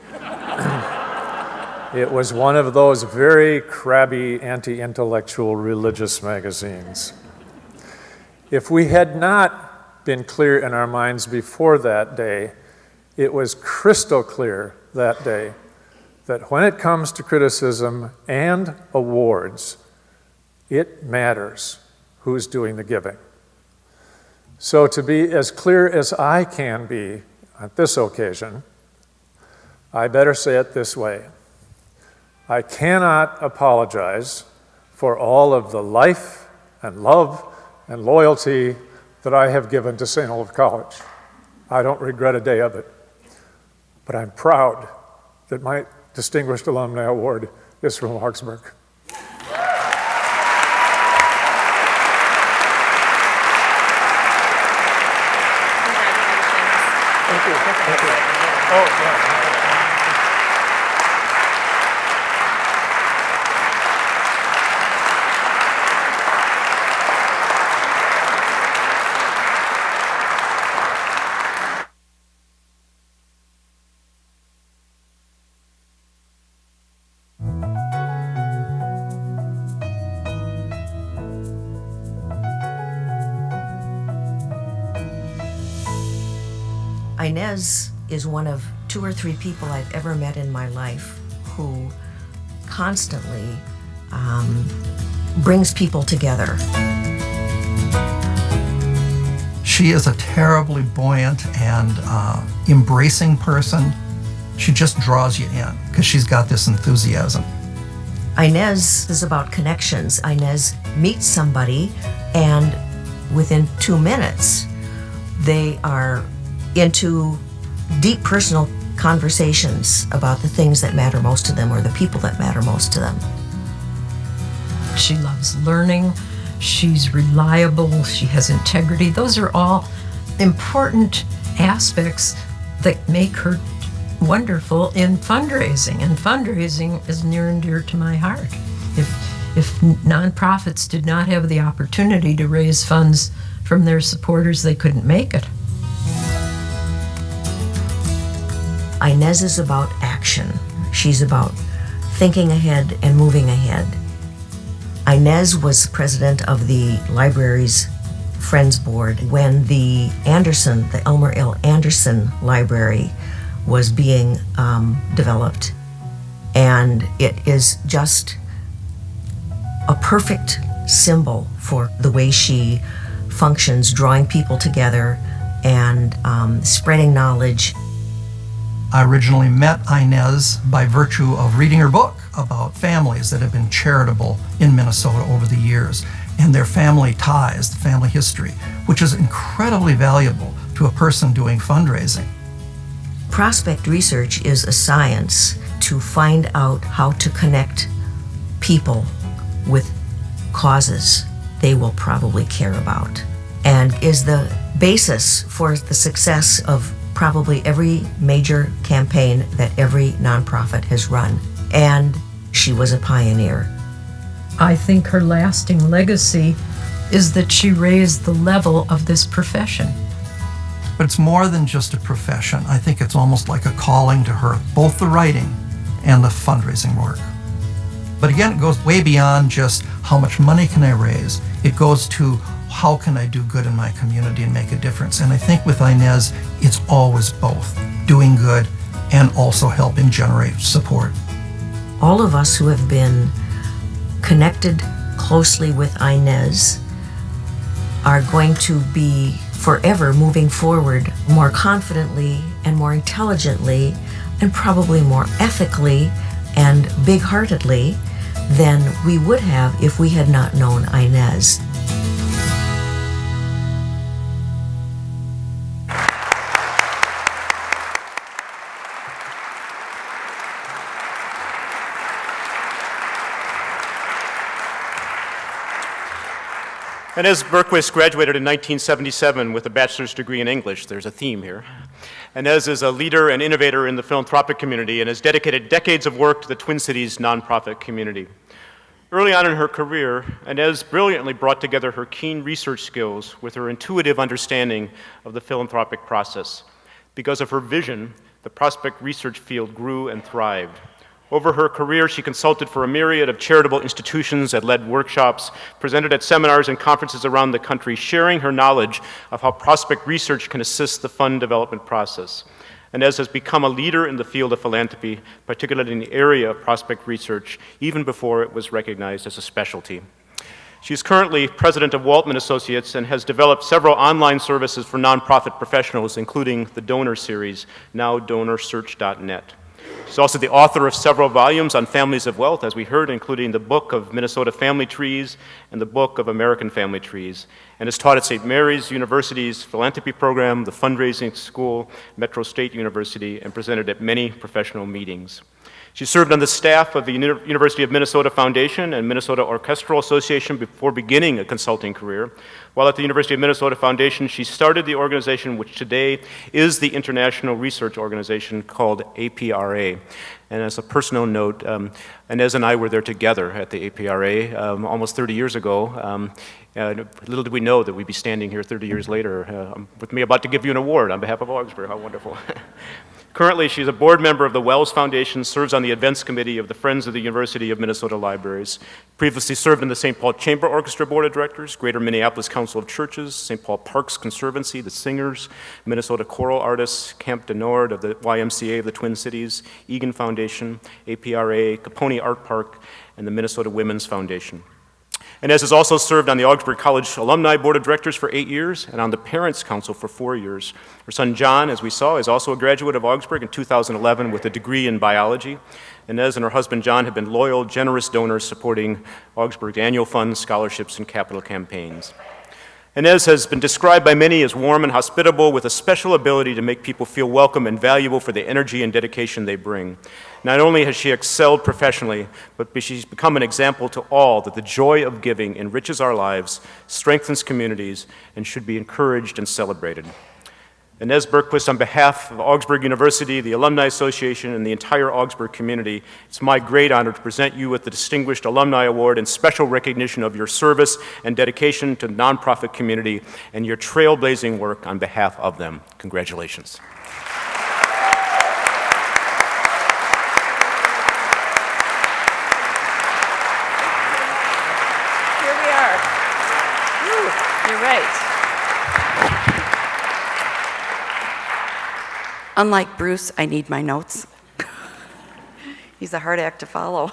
It was one of those very crabby, anti-intellectual religious magazines. If we had not been clear in our minds before that day, it was crystal clear that day that when it comes to criticism and awards, it matters who's doing the giving. So to be as clear as I can be at this occasion, I better say it this way. I cannot apologize for all of the life and love and loyalty that I have given to St. Olaf College. I don't regret a day of it. But I'm proud that my Distinguished Alumni Award is from Augsburg. Thank you. Thank you. Oh, yeah. Inez is one of 2 or 3 people I've ever met in my life who constantly brings people together. She is a terribly buoyant and embracing person. She just draws you in because she's got this enthusiasm. Inez is about connections. Inez meets somebody, and within 2 minutes, they are into deep personal conversations about the things that matter most to them or the people that matter most to them. She loves learning, she's reliable, she has integrity. Those are all important aspects that make her wonderful in fundraising, and fundraising is near and dear to my heart. If nonprofits did not have the opportunity to raise funds from their supporters, they couldn't make it. Inez is about action. She's about thinking ahead and moving ahead. Inez was president of the library's Friends Board when the Elmer L. Anderson Library was being developed. And it is just a perfect symbol for the way she functions, drawing people together and spreading knowledge. I originally met Inez by virtue of reading her book about families that have been charitable in Minnesota over the years and their family ties, the family history, which is incredibly valuable to a person doing fundraising. Prospect research is a science to find out how to connect people with causes they will probably care about, and is the basis for the success of probably every major campaign that every nonprofit has run. And she was a pioneer. I think her lasting legacy is that she raised the level of this profession. But it's more than just a profession. I think it's almost like a calling to her, both the writing and the fundraising work. But again, it goes way beyond just how much money can I raise. It goes to how can I do good in my community and make a difference. And I think with Inez, it's always both, doing good and also helping generate support. All of us who have been connected closely with Inez are going to be forever moving forward more confidently and more intelligently and probably more ethically and big-heartedly than we would have if we had not known Inez. Inez Bergquist graduated in 1977 with a bachelor's degree in English. There's a theme here. Inez is a leader and innovator in the philanthropic community and has dedicated decades of work to the Twin Cities nonprofit community. Early on in her career, Inez brilliantly brought together her keen research skills with her intuitive understanding of the philanthropic process. Because of her vision, the prospect research field grew and thrived. Over her career, she consulted for a myriad of charitable institutions and led workshops, presented at seminars and conferences around the country, sharing her knowledge of how prospect research can assist the fund development process. Inez has become a leader in the field of philanthropy, particularly in the area of prospect research, even before it was recognized as a specialty. She is currently president of Waltman Associates and has developed several online services for nonprofit professionals, including the Donor Series, now DonorSearch.net. She's also the author of several volumes on families of wealth, as we heard, including the book of Minnesota Family Trees and the book of American Family Trees, and has taught at St. Mary's University's philanthropy program, the fundraising school, Metro State University, and presented at many professional meetings. She served on the staff of the University of Minnesota Foundation and Minnesota Orchestral Association before beginning a consulting career. While at the University of Minnesota Foundation, she started the organization which today is the international research organization called APRA. And as a personal note, Inez and I were there together at the APRA almost 30 years ago. Little did we know that we'd be standing here 30 years later with me about to give you an award on behalf of Augsburg. How wonderful. Currently, she's a board member of the Wells Foundation, serves on the events committee of the Friends of the University of Minnesota Libraries, previously served in the St. Paul Chamber Orchestra Board of Directors, Greater Minneapolis Council of Churches, St. Paul Parks Conservancy, the Singers, Minnesota Choral Artists, Camp de Nord of the YMCA of the Twin Cities, Egan Foundation, APRA, Capone Art Park, and the Minnesota Women's Foundation. Inez has also served on the Augsburg College Alumni Board of Directors for 8 years and on the Parents Council for 4 years. Her son John, as we saw, is also a graduate of Augsburg in 2011 with a degree in biology. Inez and her husband John have been loyal, generous donors supporting Augsburg's annual funds, scholarships, and capital campaigns. Inez has been described by many as warm and hospitable with a special ability to make people feel welcome and valuable for the energy and dedication they bring. Not only has she excelled professionally, but she's become an example to all that the joy of giving enriches our lives, strengthens communities, and should be encouraged and celebrated. Inez Bergquist, on behalf of Augsburg University, the Alumni Association, and the entire Augsburg community, it's my great honor to present you with the Distinguished Alumni Award in special recognition of your service and dedication to the nonprofit community and your trailblazing work on behalf of them. Congratulations. Here we are. Woo, you're right. Unlike Bruce, I need my notes. He's a hard act to follow.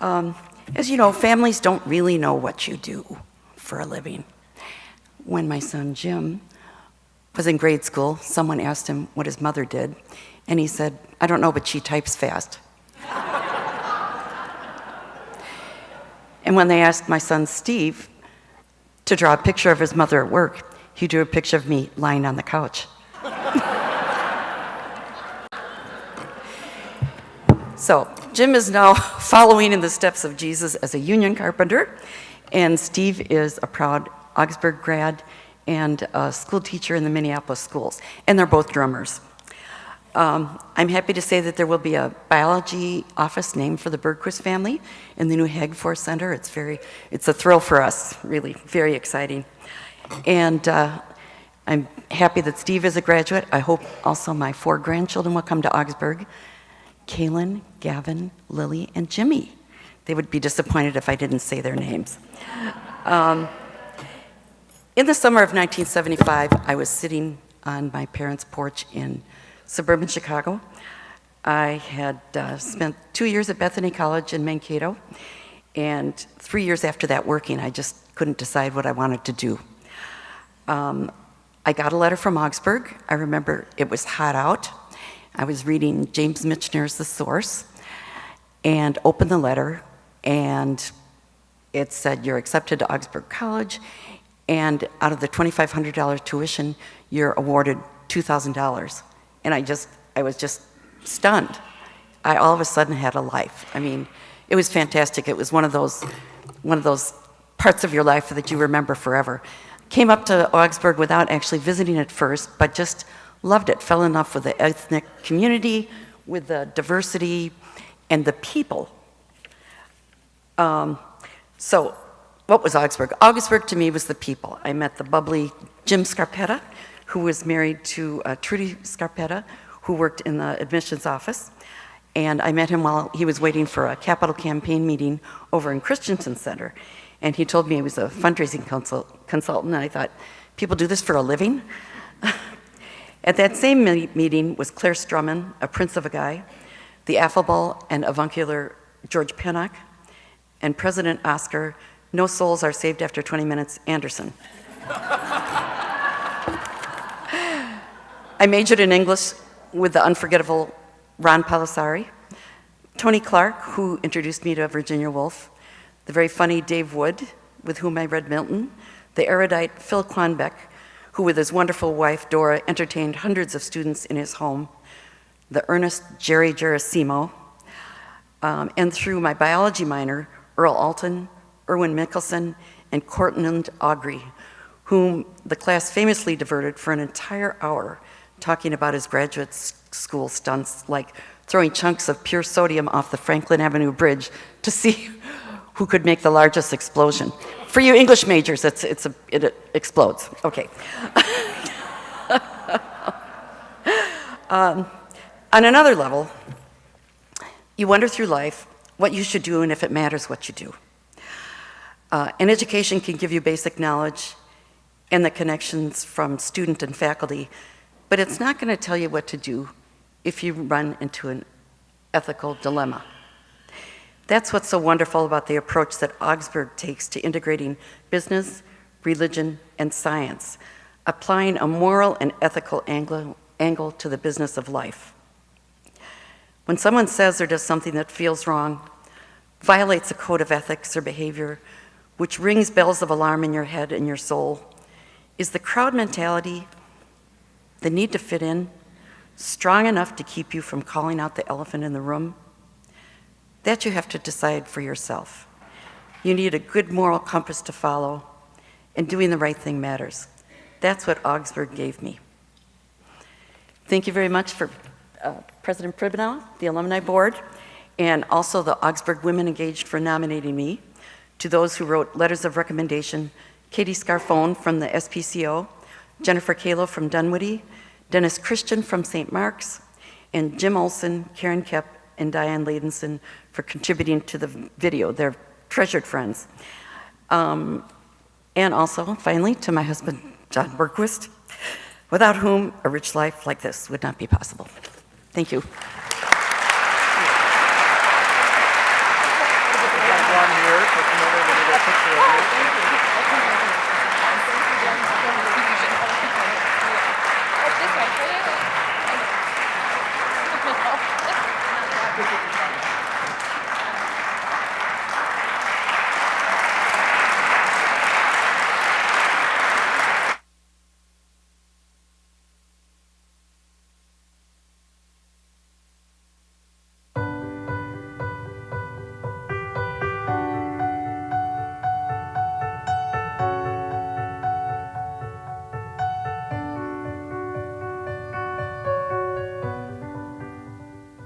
As you know, families don't really know what you do for a living. When my son Jim was in grade school, someone asked him what his mother did, and he said, "I don't know, but she types fast." And when they asked my son Steve to draw a picture of his mother at work, he drew a picture of me lying on the couch. So, Jim is now following in the steps of Jesus as a union carpenter, and Steve is a proud Augsburg grad and a school teacher in the Minneapolis schools, and they're both drummers. I'm happy to say that there will be a biology office named for the Bergquist family in the new Hagfors Center. It's a thrill for us, really, very exciting. And I'm happy that Steve is a graduate. I hope also my 4 grandchildren will come to Augsburg. Kaylin, Gavin, Lily, and Jimmy. They would be disappointed if I didn't say their names. In the summer of 1975, I was sitting on my parents' porch in suburban Chicago. I had spent 2 years at Bethany College in Mankato, and 3 years after that working. I just couldn't decide what I wanted to do. I got a letter from Augsburg. I remember it was hot out. I was reading James Michener's The Source, and opened the letter, and it said, you're accepted to Augsburg College, and out of the $2,500 tuition, you're awarded $2,000. And I was just stunned. I all of a sudden had a life. I mean, it was fantastic. It was one of those parts of your life that you remember forever. Came up to Augsburg without actually visiting it first, but just loved it. Fell in love with the ethnic community, with the diversity, and the people. So what was Augsburg? Augsburg to me was the people. I met the bubbly Jim Scarpetta, who was married to Trudy Scarpetta, who worked in the admissions office. And I met him while he was waiting for a capital campaign meeting over in Christensen Center. And he told me he was a fundraising consultant, and I thought, people do this for a living? At that same meeting was Claire Strumman, a prince of a guy, the affable and avuncular George Pennock, and President Oscar, no souls are saved after 20 minutes, Anderson. I majored in English with the unforgettable Ron Palisari, Tony Clark, who introduced me to Virginia Woolf, the very funny Dave Wood, with whom I read Milton, the erudite Phil Quanbeck, who with his wonderful wife Dora entertained hundreds of students in his home, the earnest Jerry Gerasimo, and through my biology minor, Earl Alton, Erwin Mickelson, and Cortland Augrey, whom the class famously diverted for an entire hour talking about his graduate school stunts, like throwing chunks of pure sodium off the Franklin Avenue Bridge to see who could make the largest explosion. For you English majors, it explodes. Okay. On another level, you wonder through life what you should do and if it matters what you do. An education can give you basic knowledge and the connections from student and faculty, but it's not going to tell you what to do if you run into an ethical dilemma. That's what's so wonderful about the approach that Augsburg takes to integrating business, religion, and science, applying a moral and ethical angle to the business of life. When someone says or does something that feels wrong, violates a code of ethics or behavior, which rings bells of alarm in your head and your soul, is the crowd mentality, the need to fit in, strong enough to keep you from calling out the elephant in the room? That you have to decide for yourself. You need a good moral compass to follow, and doing the right thing matters. That's what Augsburg gave me. Thank you very much for President Pribenow, the Alumni Board, and also the Augsburg Women Engaged for nominating me. To those who wrote letters of recommendation, Katie Scarfone from the SPCO, Jennifer Kalo from Dunwoody, Dennis Christian from St. Mark's, and Jim Olson, Karen Kepp, and Diane Ladenson for contributing to the video. They're treasured friends. And also, finally, to my husband, John Bergquist, without whom a rich life like this would not be possible. Thank you.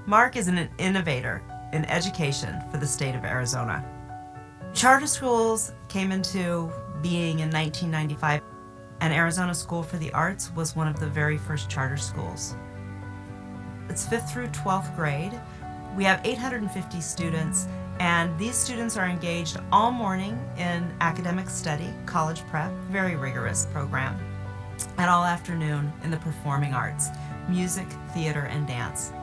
Mark is an innovator in education for the state of Arizona. Charter schools came into being in 1995, and Arizona School for the Arts was one of the very first charter schools. It's 5th through 12th grade, We have 850 students, and these students are engaged all morning in academic study, college prep, very rigorous program, and all afternoon in the performing arts, music, theater, and dance.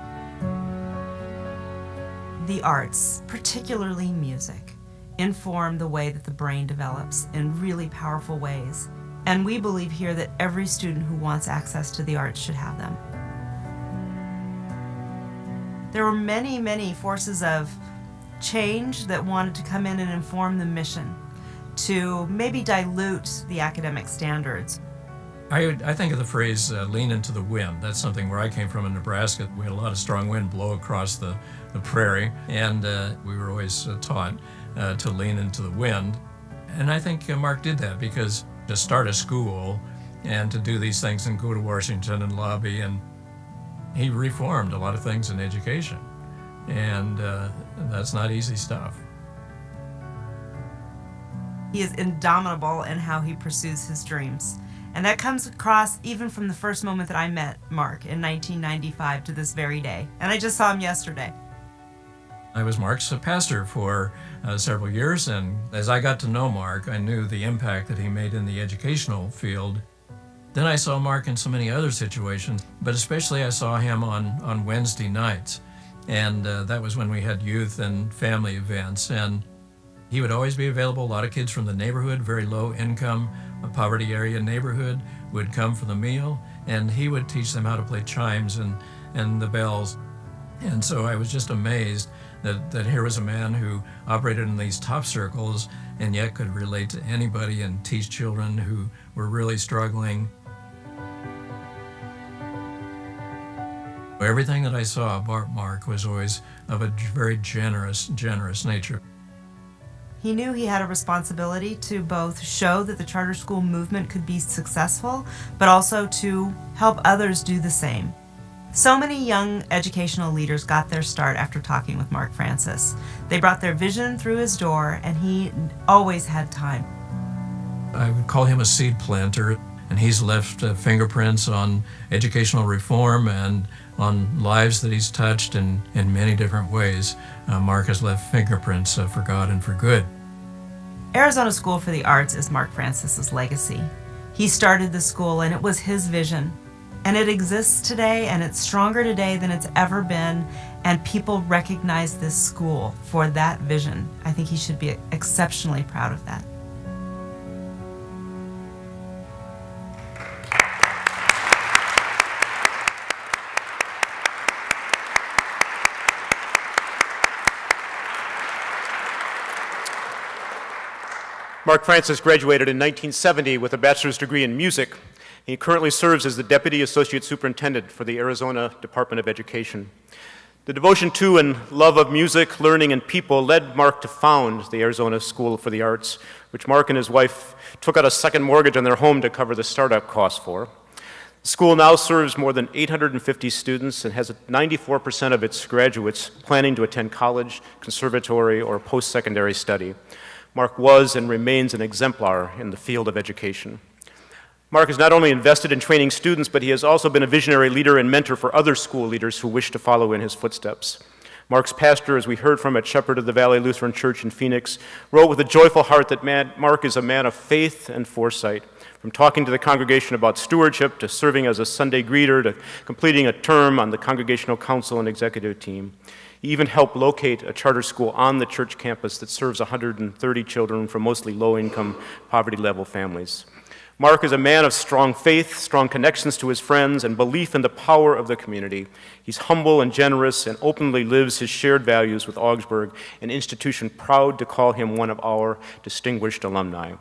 The arts, particularly music, inform the way that the brain develops in really powerful ways. And we believe here that every student who wants access to the arts should have them. There were many, many forces of change that wanted to come in and inform the mission to maybe dilute the academic standards. I think of the phrase lean into the wind. That's something where I came from in Nebraska. We had a lot of strong wind blow across the prairie, and we were always taught to lean into the wind. And I think Mark did that, because to start a school and to do these things and go to Washington and lobby, and he reformed a lot of things in education. And that's not easy stuff. He is indomitable in how he pursues his dreams. And that comes across even from the first moment that I met Mark in 1995 to this very day. And I just saw him yesterday. I was Mark's pastor for several years, and as I got to know Mark, I knew the impact that he made in the educational field. Then I saw Mark in so many other situations, but especially I saw him on Wednesday nights. And that was when we had youth and family events. And he would always be available. A lot of kids from the neighborhood, very low income, a poverty area neighborhood, would come for the meal, and he would teach them how to play chimes and the bells. And so I was just amazed that here was a man who operated in these top circles and yet could relate to anybody and teach children who were really struggling. Everything that I saw about Mark was always of a very generous nature. He knew he had a responsibility to both show that the charter school movement could be successful, but also to help others do the same. So many young educational leaders got their start after talking with Mark Francis. They brought their vision through his door, and he always had time. I would call him a seed planter, and he's left fingerprints on educational reform and on lives that he's touched in many different ways. Mark has left fingerprints for God and for good. Arizona School for the Arts is Mark Francis's legacy. He started the school, and it was his vision. And it exists today, and it's stronger today than it's ever been, and people recognize this school for that vision. I think he should be exceptionally proud of that. Mark Francis graduated in 1970 with a bachelor's degree in music. He currently serves as the Deputy Associate Superintendent for the Arizona Department of Education. The devotion to and love of music, learning, and people led Mark to found the Arizona School for the Arts, which Mark and his wife took out a second mortgage on their home to cover the startup costs for. The school now serves more than 850 students and has 94% of its graduates planning to attend college, conservatory, or post-secondary study. Mark was and remains an exemplar in the field of education. Mark has not only invested in training students, but he has also been a visionary leader and mentor for other school leaders who wish to follow in his footsteps. Mark's pastor, as we heard from at Shepherd of the Valley Lutheran Church in Phoenix, wrote with a joyful heart that Mark is a man of faith and foresight. From talking to the congregation about stewardship, to serving as a Sunday greeter, to completing a term on the congregational council and executive team. He even helped locate a charter school on the church campus that serves 130 children from mostly low-income, poverty-level families. Mark is a man of strong faith, strong connections to his friends, and belief in the power of the community. He's humble and generous and openly lives his shared values with Augsburg, an institution proud to call him one of our distinguished alumni.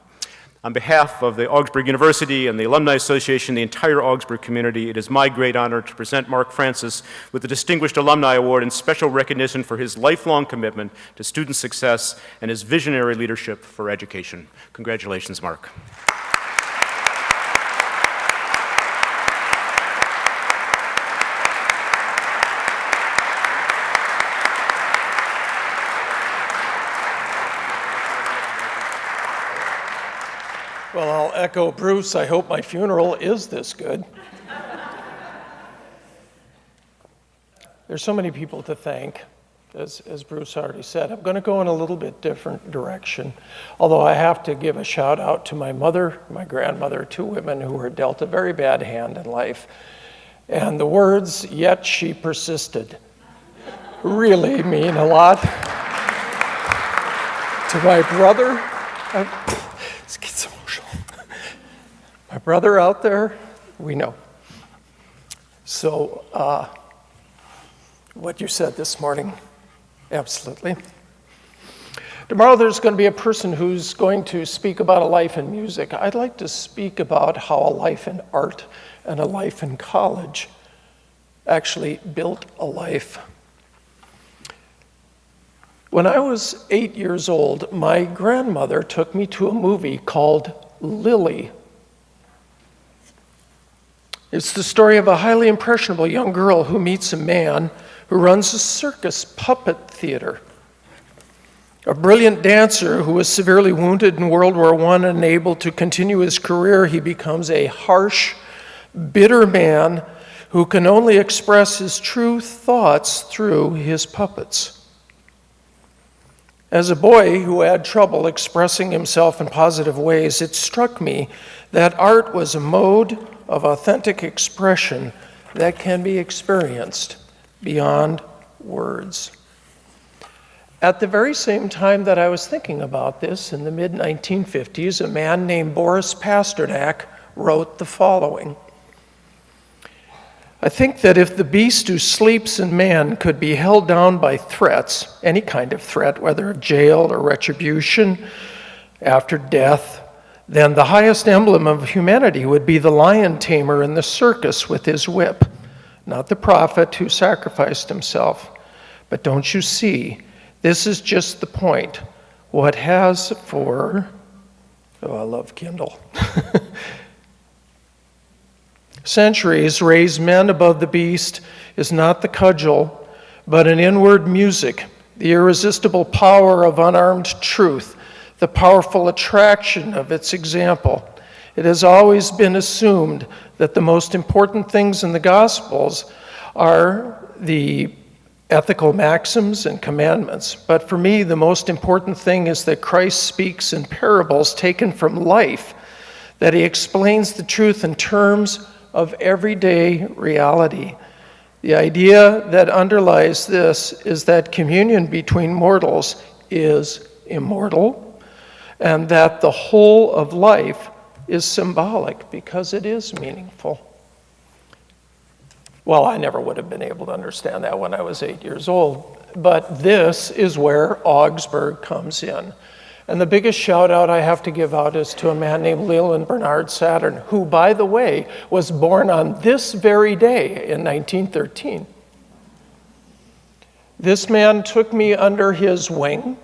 On behalf of the Augsburg University and the Alumni Association, the entire Augsburg community, it is my great honor to present Mark Francis with the Distinguished Alumni Award in special recognition for his lifelong commitment to student success and his visionary leadership for education. Congratulations, Mark. Well, I'll echo Bruce. I hope my funeral is this good. There's so many people to thank. as Bruce already said. I'm going to go in a little bit different direction, although I have to give a shout out to my mother, my grandmother, two women who were dealt a very bad hand in life. And the words, "yet she persisted," really mean a lot. To my brother, this gets emotional. My brother out there, we know. So, what you said this morning, absolutely. Tomorrow there's going to be a person who's going to speak about a life in music. I'd like to speak about how a life in art and a life in college actually built a life. When I was 8 years old, my grandmother took me to a movie called Lily. It's the story of a highly impressionable young girl who meets a man who runs a circus puppet theater. A brilliant dancer who was severely wounded in World War I and unable to continue his career, he becomes a harsh, bitter man who can only express his true thoughts through his puppets. As a boy who had trouble expressing himself in positive ways, it struck me that art was a mode of authentic expression that can be experienced beyond words. At the very same time that I was thinking about this, in the mid-1950s, a man named Boris Pasternak wrote the following: "I think that if the beast who sleeps in man could be held down by threats, any kind of threat, whether of jail or retribution after death, then the highest emblem of humanity would be the lion tamer in the circus with his whip, not the prophet who sacrificed himself. But don't you see, this is just the point. What has for," oh, I love Kindle, "centuries raised men above the beast is not the cudgel, but an inward music, the irresistible power of unarmed truth, the powerful attraction of its example. It has always been assumed that the most important things in the Gospels are the ethical maxims and commandments. But for me, the most important thing is that Christ speaks in parables taken from life, that he explains the truth in terms of everyday reality. The idea that underlies this is that communion between mortals is immortal, and that the whole of life is symbolic because it is meaningful." Well, I never would have been able to understand that when I was 8 years old, but this is where Augsburg comes in. And the biggest shout out I have to give out is to a man named Leland Bernard Saturn, who, by the way, was born on this very day in 1913. This man took me under his wing.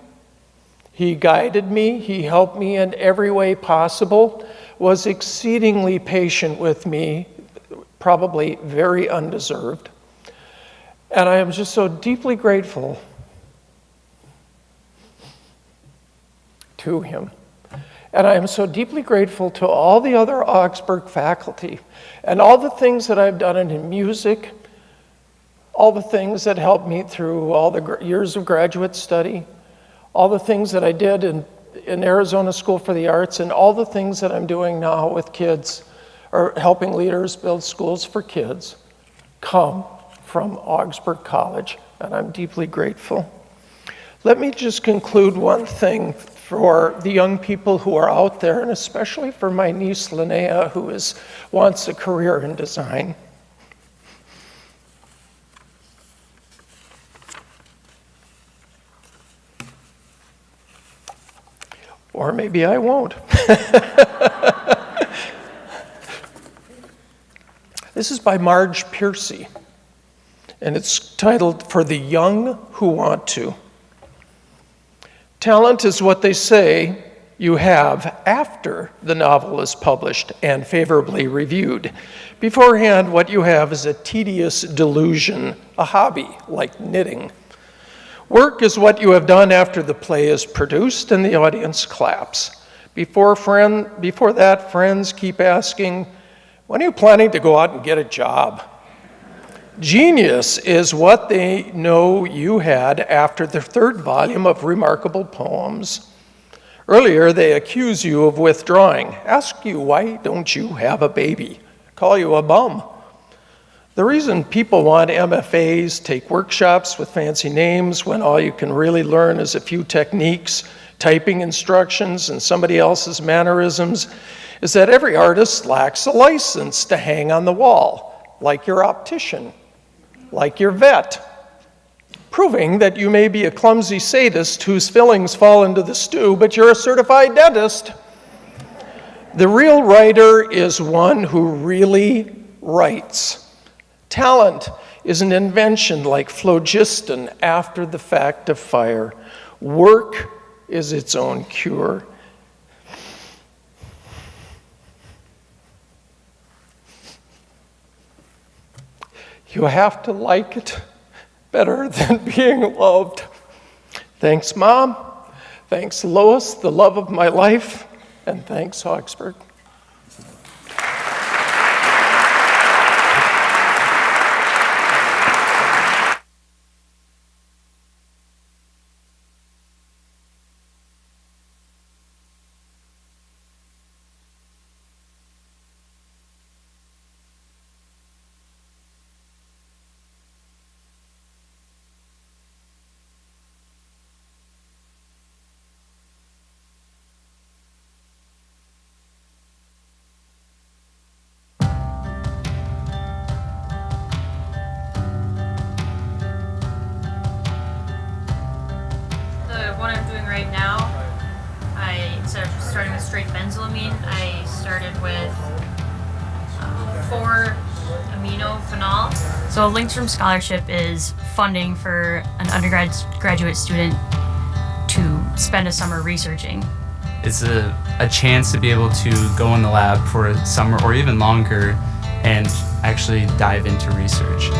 He guided me, he helped me in every way possible, was exceedingly patient with me, probably very undeserved. And I am just so deeply grateful to him. And I am so deeply grateful to all the other Augsburg faculty and all the things that I've done in music, all the things that helped me through all the years of graduate study, all the things that I did in Arizona School for the Arts, and all the things that I'm doing now with kids, or helping leaders build schools for kids, come from Augsburg College, and I'm deeply grateful. Let me just conclude one thing for the young people who are out there, and especially for my niece Linnea, who wants a career in design. Or maybe I won't. This is by Marge Piercy, and it's titled "For the Young Who Want to." Talent is what they say you have after the novel is published and favorably reviewed. Beforehand, what you have is a tedious delusion, a hobby like knitting. Work is what you have done after the play is produced and the audience claps. Before that, friends keep asking, "When are you planning to go out and get a job?" Genius is what they know you had after the third volume of Remarkable Poems. Earlier, they accuse you of withdrawing, ask you why don't you have a baby, call you a bum. The reason people want MFAs, take workshops with fancy names when all you can really learn is a few techniques, typing instructions, and somebody else's mannerisms is that every artist lacks a license to hang on the wall, like your optician, like your vet, proving that you may be a clumsy sadist whose fillings fall into the stew, but you're a certified dentist. The real writer is one who really writes. Talent is an invention like phlogiston after the fact of fire. Work is its own cure. You have to like it better than being loved. Thanks, Mom. Thanks, Lois, the love of my life. And thanks, Augsburg. What I'm doing right now, instead of starting with straight benzylamine, I started with 4-aminophenol. So a Lindstrom Scholarship is funding for an undergraduate student to spend a summer researching. It's a chance to be able to go in the lab for a summer or even longer and actually dive into research.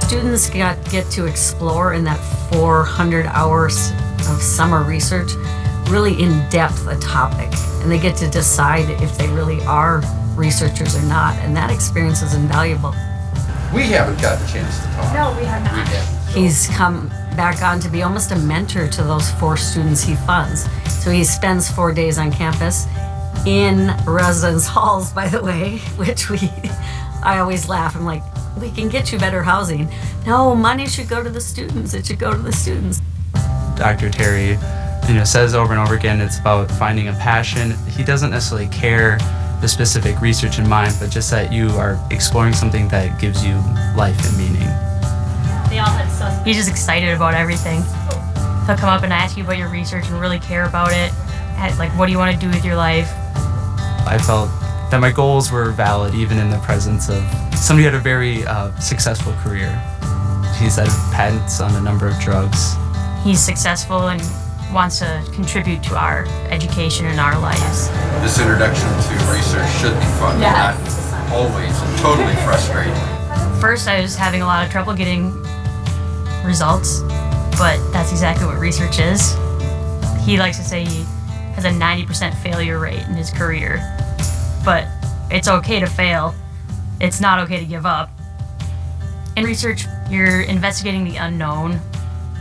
Students get to explore in that 400 hours of summer research really in depth a topic, and they get to decide if they really are researchers or not, and that experience is invaluable. We haven't got the chance to talk. No, we have not. He's come back on to be almost a mentor to those 4 students he funds. So he spends 4 days on campus in residence halls, by the way, which I always laugh. I'm like, we can get you better housing. No, money should go to the students. It should go to the students. Dr. Terry, says over and over again, it's about finding a passion. He doesn't necessarily care the specific research in mind, but just that you are exploring something that gives you life and meaning. He's just excited about everything. He'll come up and ask you about your research and really care about it. Like, what do you want to do with your life? I felt that my goals were valid even in the presence of somebody who had a very successful career. He's had patents on a number of drugs. He's successful and wants to contribute to our education and our lives. This introduction to research should be fun, not always and totally frustrating. First, I was having a lot of trouble getting results, but that's exactly what research is. He likes to say he has a 90% failure rate in his career, but it's okay to fail. It's not okay to give up. In research, you're investigating the unknown.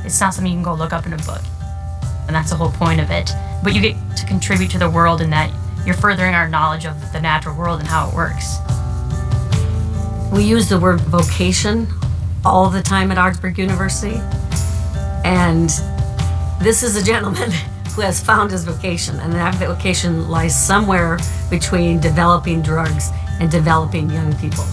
It's not something you can go look up in a book, and that's the whole point of it. But you get to contribute to the world in that you're furthering our knowledge of the natural world and how it works. We use the word vocation all the time at Augsburg University, and this is a gentleman who has found his vocation, and that vocation lies somewhere between developing drugs and developing young people.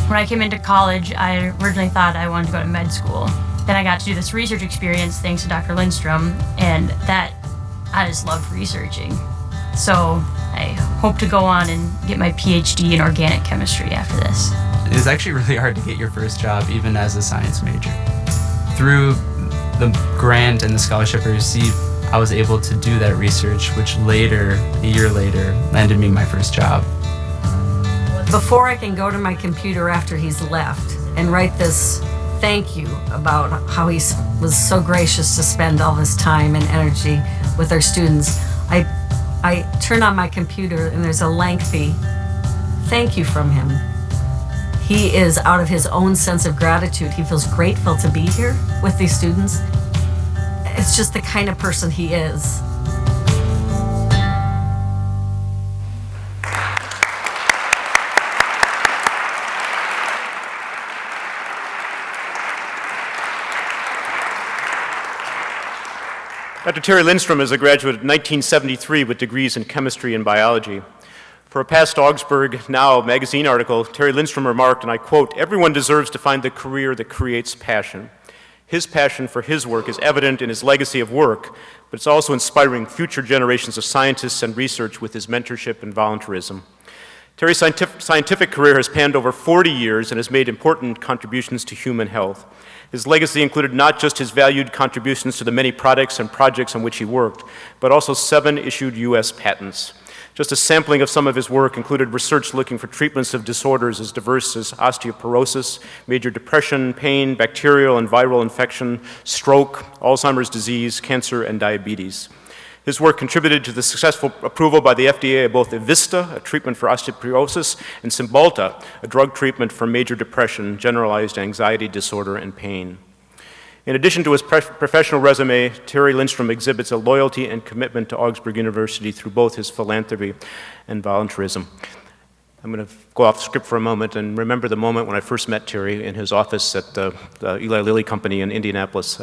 When I came into college, I originally thought I wanted to go to med school. Then I got to do this research experience thanks to Dr. Lindstrom, and I just loved researching. So I hope to go on and get my PhD in organic chemistry after this. It's actually really hard to get your first job even as a science major. Through the grant and the scholarship I received, I was able to do that research, which later, a year later, landed me my first job. Before I can go to my computer after he's left and write this thank you about how he was so gracious to spend all this time and energy with our students, I turn on my computer and there's a lengthy thank you from him. He is out of his own sense of gratitude. He feels grateful to be here with these students. It's just the kind of person he is. Dr. Terry Lindstrom is a graduate of 1973 with degrees in chemistry and biology. For a past Augsburg Now magazine article, Terry Lindstrom remarked, and I quote, "Everyone deserves to find the career that creates passion. His passion for his work is evident in his legacy of work, but it's also inspiring future generations of scientists and research with his mentorship and volunteerism." Terry's scientific career has spanned over 40 years and has made important contributions to human health. His legacy included not just his valued contributions to the many products and projects on which he worked, but also 7 issued U.S. patents. Just a sampling of some of his work included research looking for treatments of disorders as diverse as osteoporosis, major depression, pain, bacterial and viral infection, stroke, Alzheimer's disease, cancer, and diabetes. His work contributed to the successful approval by the FDA of both Evista, a treatment for osteoporosis, and Cymbalta, a drug treatment for major depression, generalized anxiety disorder, and pain. In addition to his professional resume, Terry Lindstrom exhibits a loyalty and commitment to Augsburg University through both his philanthropy and volunteerism. I'm going to go off script for a moment and remember the moment when I first met Terry in his office at the Eli Lilly Company in Indianapolis,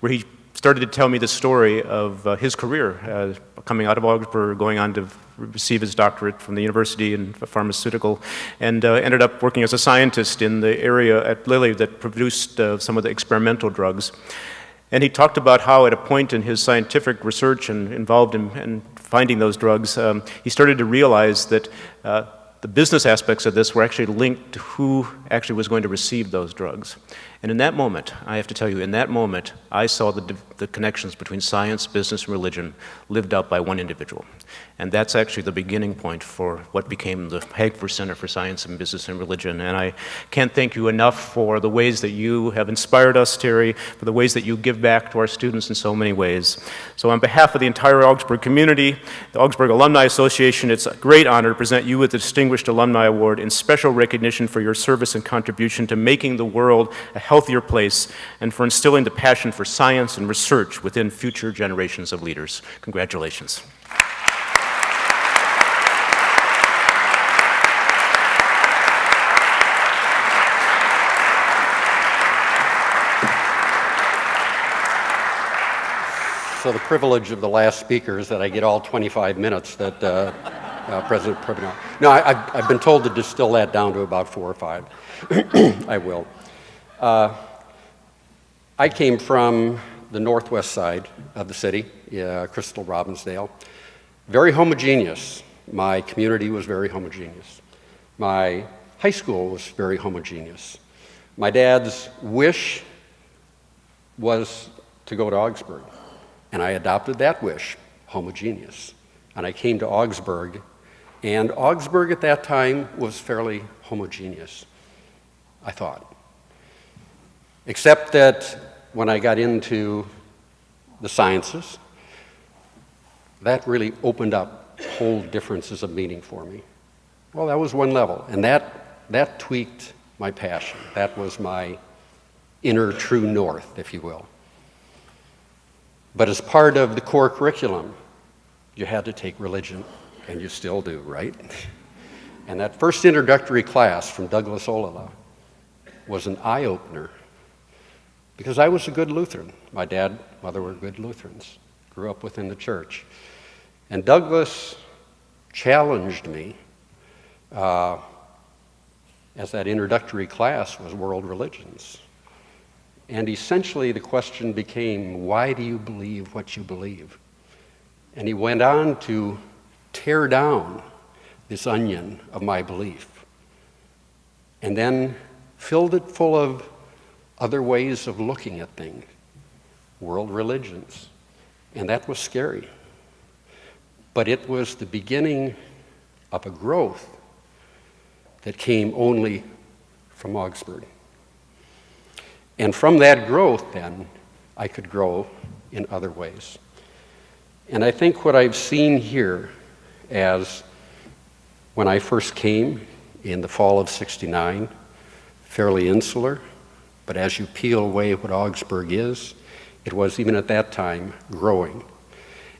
where he started to tell me the story of his career, coming out of Augsburg, going on to receive his doctorate from the university in pharmaceutical, and ended up working as a scientist in the area at Lilly that produced some of the experimental drugs. And he talked about how at a point in his scientific research and involved in finding those drugs, he started to realize that the business aspects of this were actually linked to who actually was going to receive those drugs. And in that moment, I have to tell you, in that moment, I saw the connections between science, business, and religion lived out by one individual. And that's actually the beginning point for what became the Hagford Center for Science and Business and Religion. And I can't thank you enough for the ways that you have inspired us, Terry, for the ways that you give back to our students in so many ways. So on behalf of the entire Augsburg community, the Augsburg Alumni Association, it's a great honor to present you with the Distinguished Alumni Award in special recognition for your service and contribution to making the world a healthier place and for instilling the passion for science and research within future generations of leaders. Congratulations. So the privilege of the last speaker is that I get all 25 minutes that President Pribenow. No, I've been told to distill that down to about 4 or 5. I will. I came from the northwest side of the city, Crystal Robbinsdale. Very homogeneous. My community was very homogeneous. My high school was very homogeneous. My dad's wish was to go to Augsburg. And I adopted that wish, homogeneous. And I came to Augsburg, and Augsburg at that time was fairly homogeneous, I thought. Except that when I got into the sciences, that really opened up whole differences of meaning for me. Well, that was one level, and that tweaked my passion. That was my inner true north, if you will. But as part of the core curriculum, you had to take religion, and you still do, right? And that first introductory class from Douglas Olala was an eye-opener, because I was a good Lutheran. My dad, mother were good Lutherans, grew up within the church. And Douglas challenged me, as that introductory class was world religions. And essentially the question became, why do you believe what you believe? And he went on to tear down this onion of my belief and then filled it full of other ways of looking at things, world religions. And that was scary. But it was the beginning of a growth that came only from Augsburg. And from that growth, then, I could grow in other ways. And I think what I've seen here as When I first came in the fall of '69, fairly insular, but as you peel away what Augsburg is, it was even at that time growing.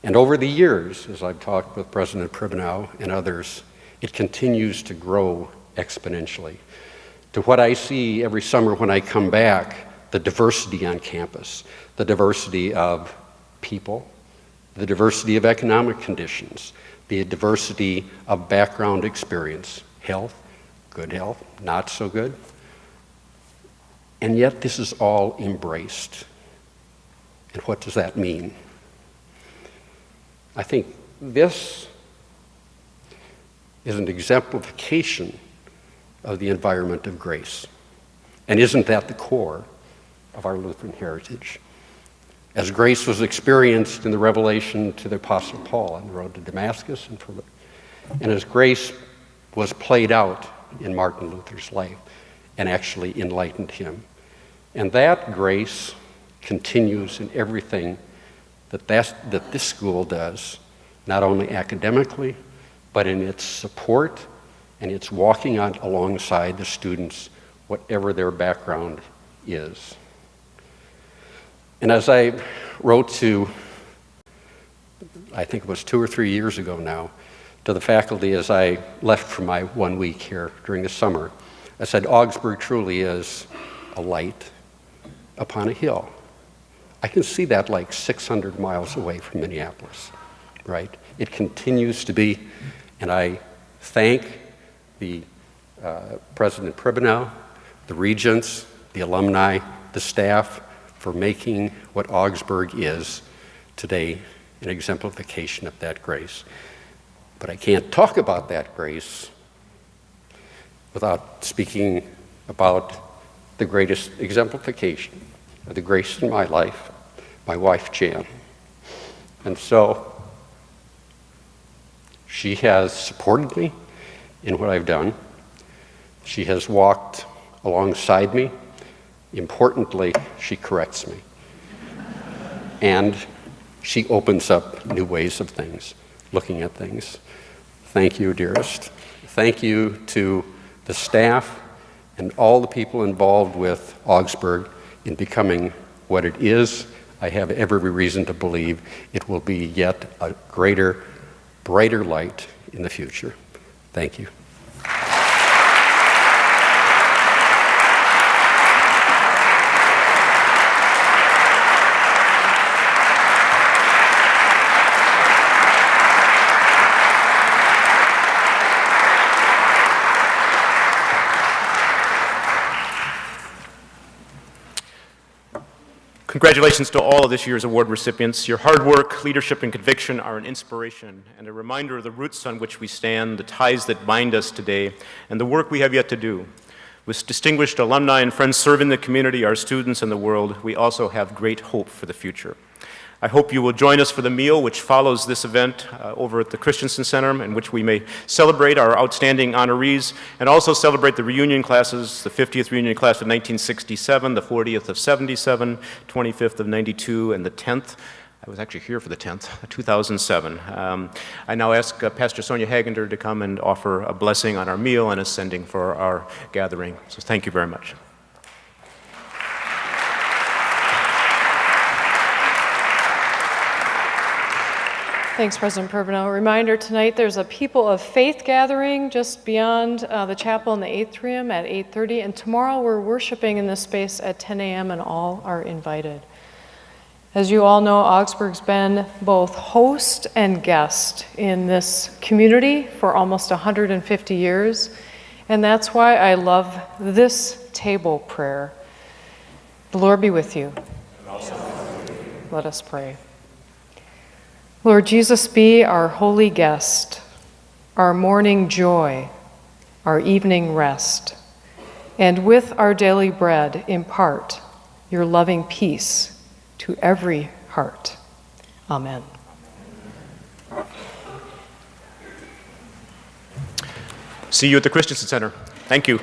And over the years, as I've talked with President Pribenow and others, it continues to grow exponentially. To what I see every summer when I come back, the diversity on campus, the diversity of people, the diversity of economic conditions, the diversity of background experience, health, good health, not so good. And yet this is all embraced. And what does that mean? I think this is an exemplification of the environment of grace. And isn't that the core of our Lutheran heritage? As grace was experienced in the revelation to the Apostle Paul on the road to Damascus, and as grace was played out in Martin Luther's life and actually enlightened him. And that grace continues in everything that this school does, not only academically, but in its support and its walking on alongside the students, whatever their background is. And as I wrote to, I think it was 2 or 3 years ago now, to the faculty as I left for my 1 week here during the summer, I said, Augsburg truly is a light upon a hill. I can see that like 600 miles away from Minneapolis, right? It continues to be, and I thank the President Pribenow, the regents, the alumni, the staff for making what Augsburg is today an exemplification of that grace. But I can't talk about that grace without speaking about the greatest exemplification of the grace in my life, my wife, Jan. And so she has supported me in what I've done. She has walked alongside me. Importantly, she corrects me. And she opens up new ways of things, looking at things. Thank you, dearest. Thank you to the staff and all the people involved with Augsburg in becoming what it is. I have every reason to believe it will be yet a greater, brighter light in the future. Thank you. Congratulations to all of this year's award recipients. Your hard work, leadership, and conviction are an inspiration and a reminder of the roots on which we stand, the ties that bind us today, and the work we have yet to do. With distinguished alumni and friends serving the community, our students, and the world, we also have great hope for the future. I hope you will join us for the meal which follows this event over at the Christensen Center, in which we may celebrate our outstanding honorees and also celebrate the reunion classes, the 50th reunion class of 1967, the 40th of 77, 25th of 92, and the 10th. I was actually here for the 10th, 2007. I now ask Pastor Sonia Hagender to come and offer a blessing on our meal and a sending for our gathering. So thank you very much. Thanks, President Pribenow. A reminder, tonight there's a People of Faith gathering just beyond the chapel in the atrium at 8:30, and tomorrow we're worshiping in this space at 10 a.m. and all are invited. As you all know, Augsburg's been both host and guest in this community for almost 150 years, and that's why I love this table prayer. The Lord be with you. Let us pray. Lord Jesus, be our holy guest, our morning joy, our evening rest, and with our daily bread impart your loving peace to every heart. Amen. See you at the Christensen Center. Thank you.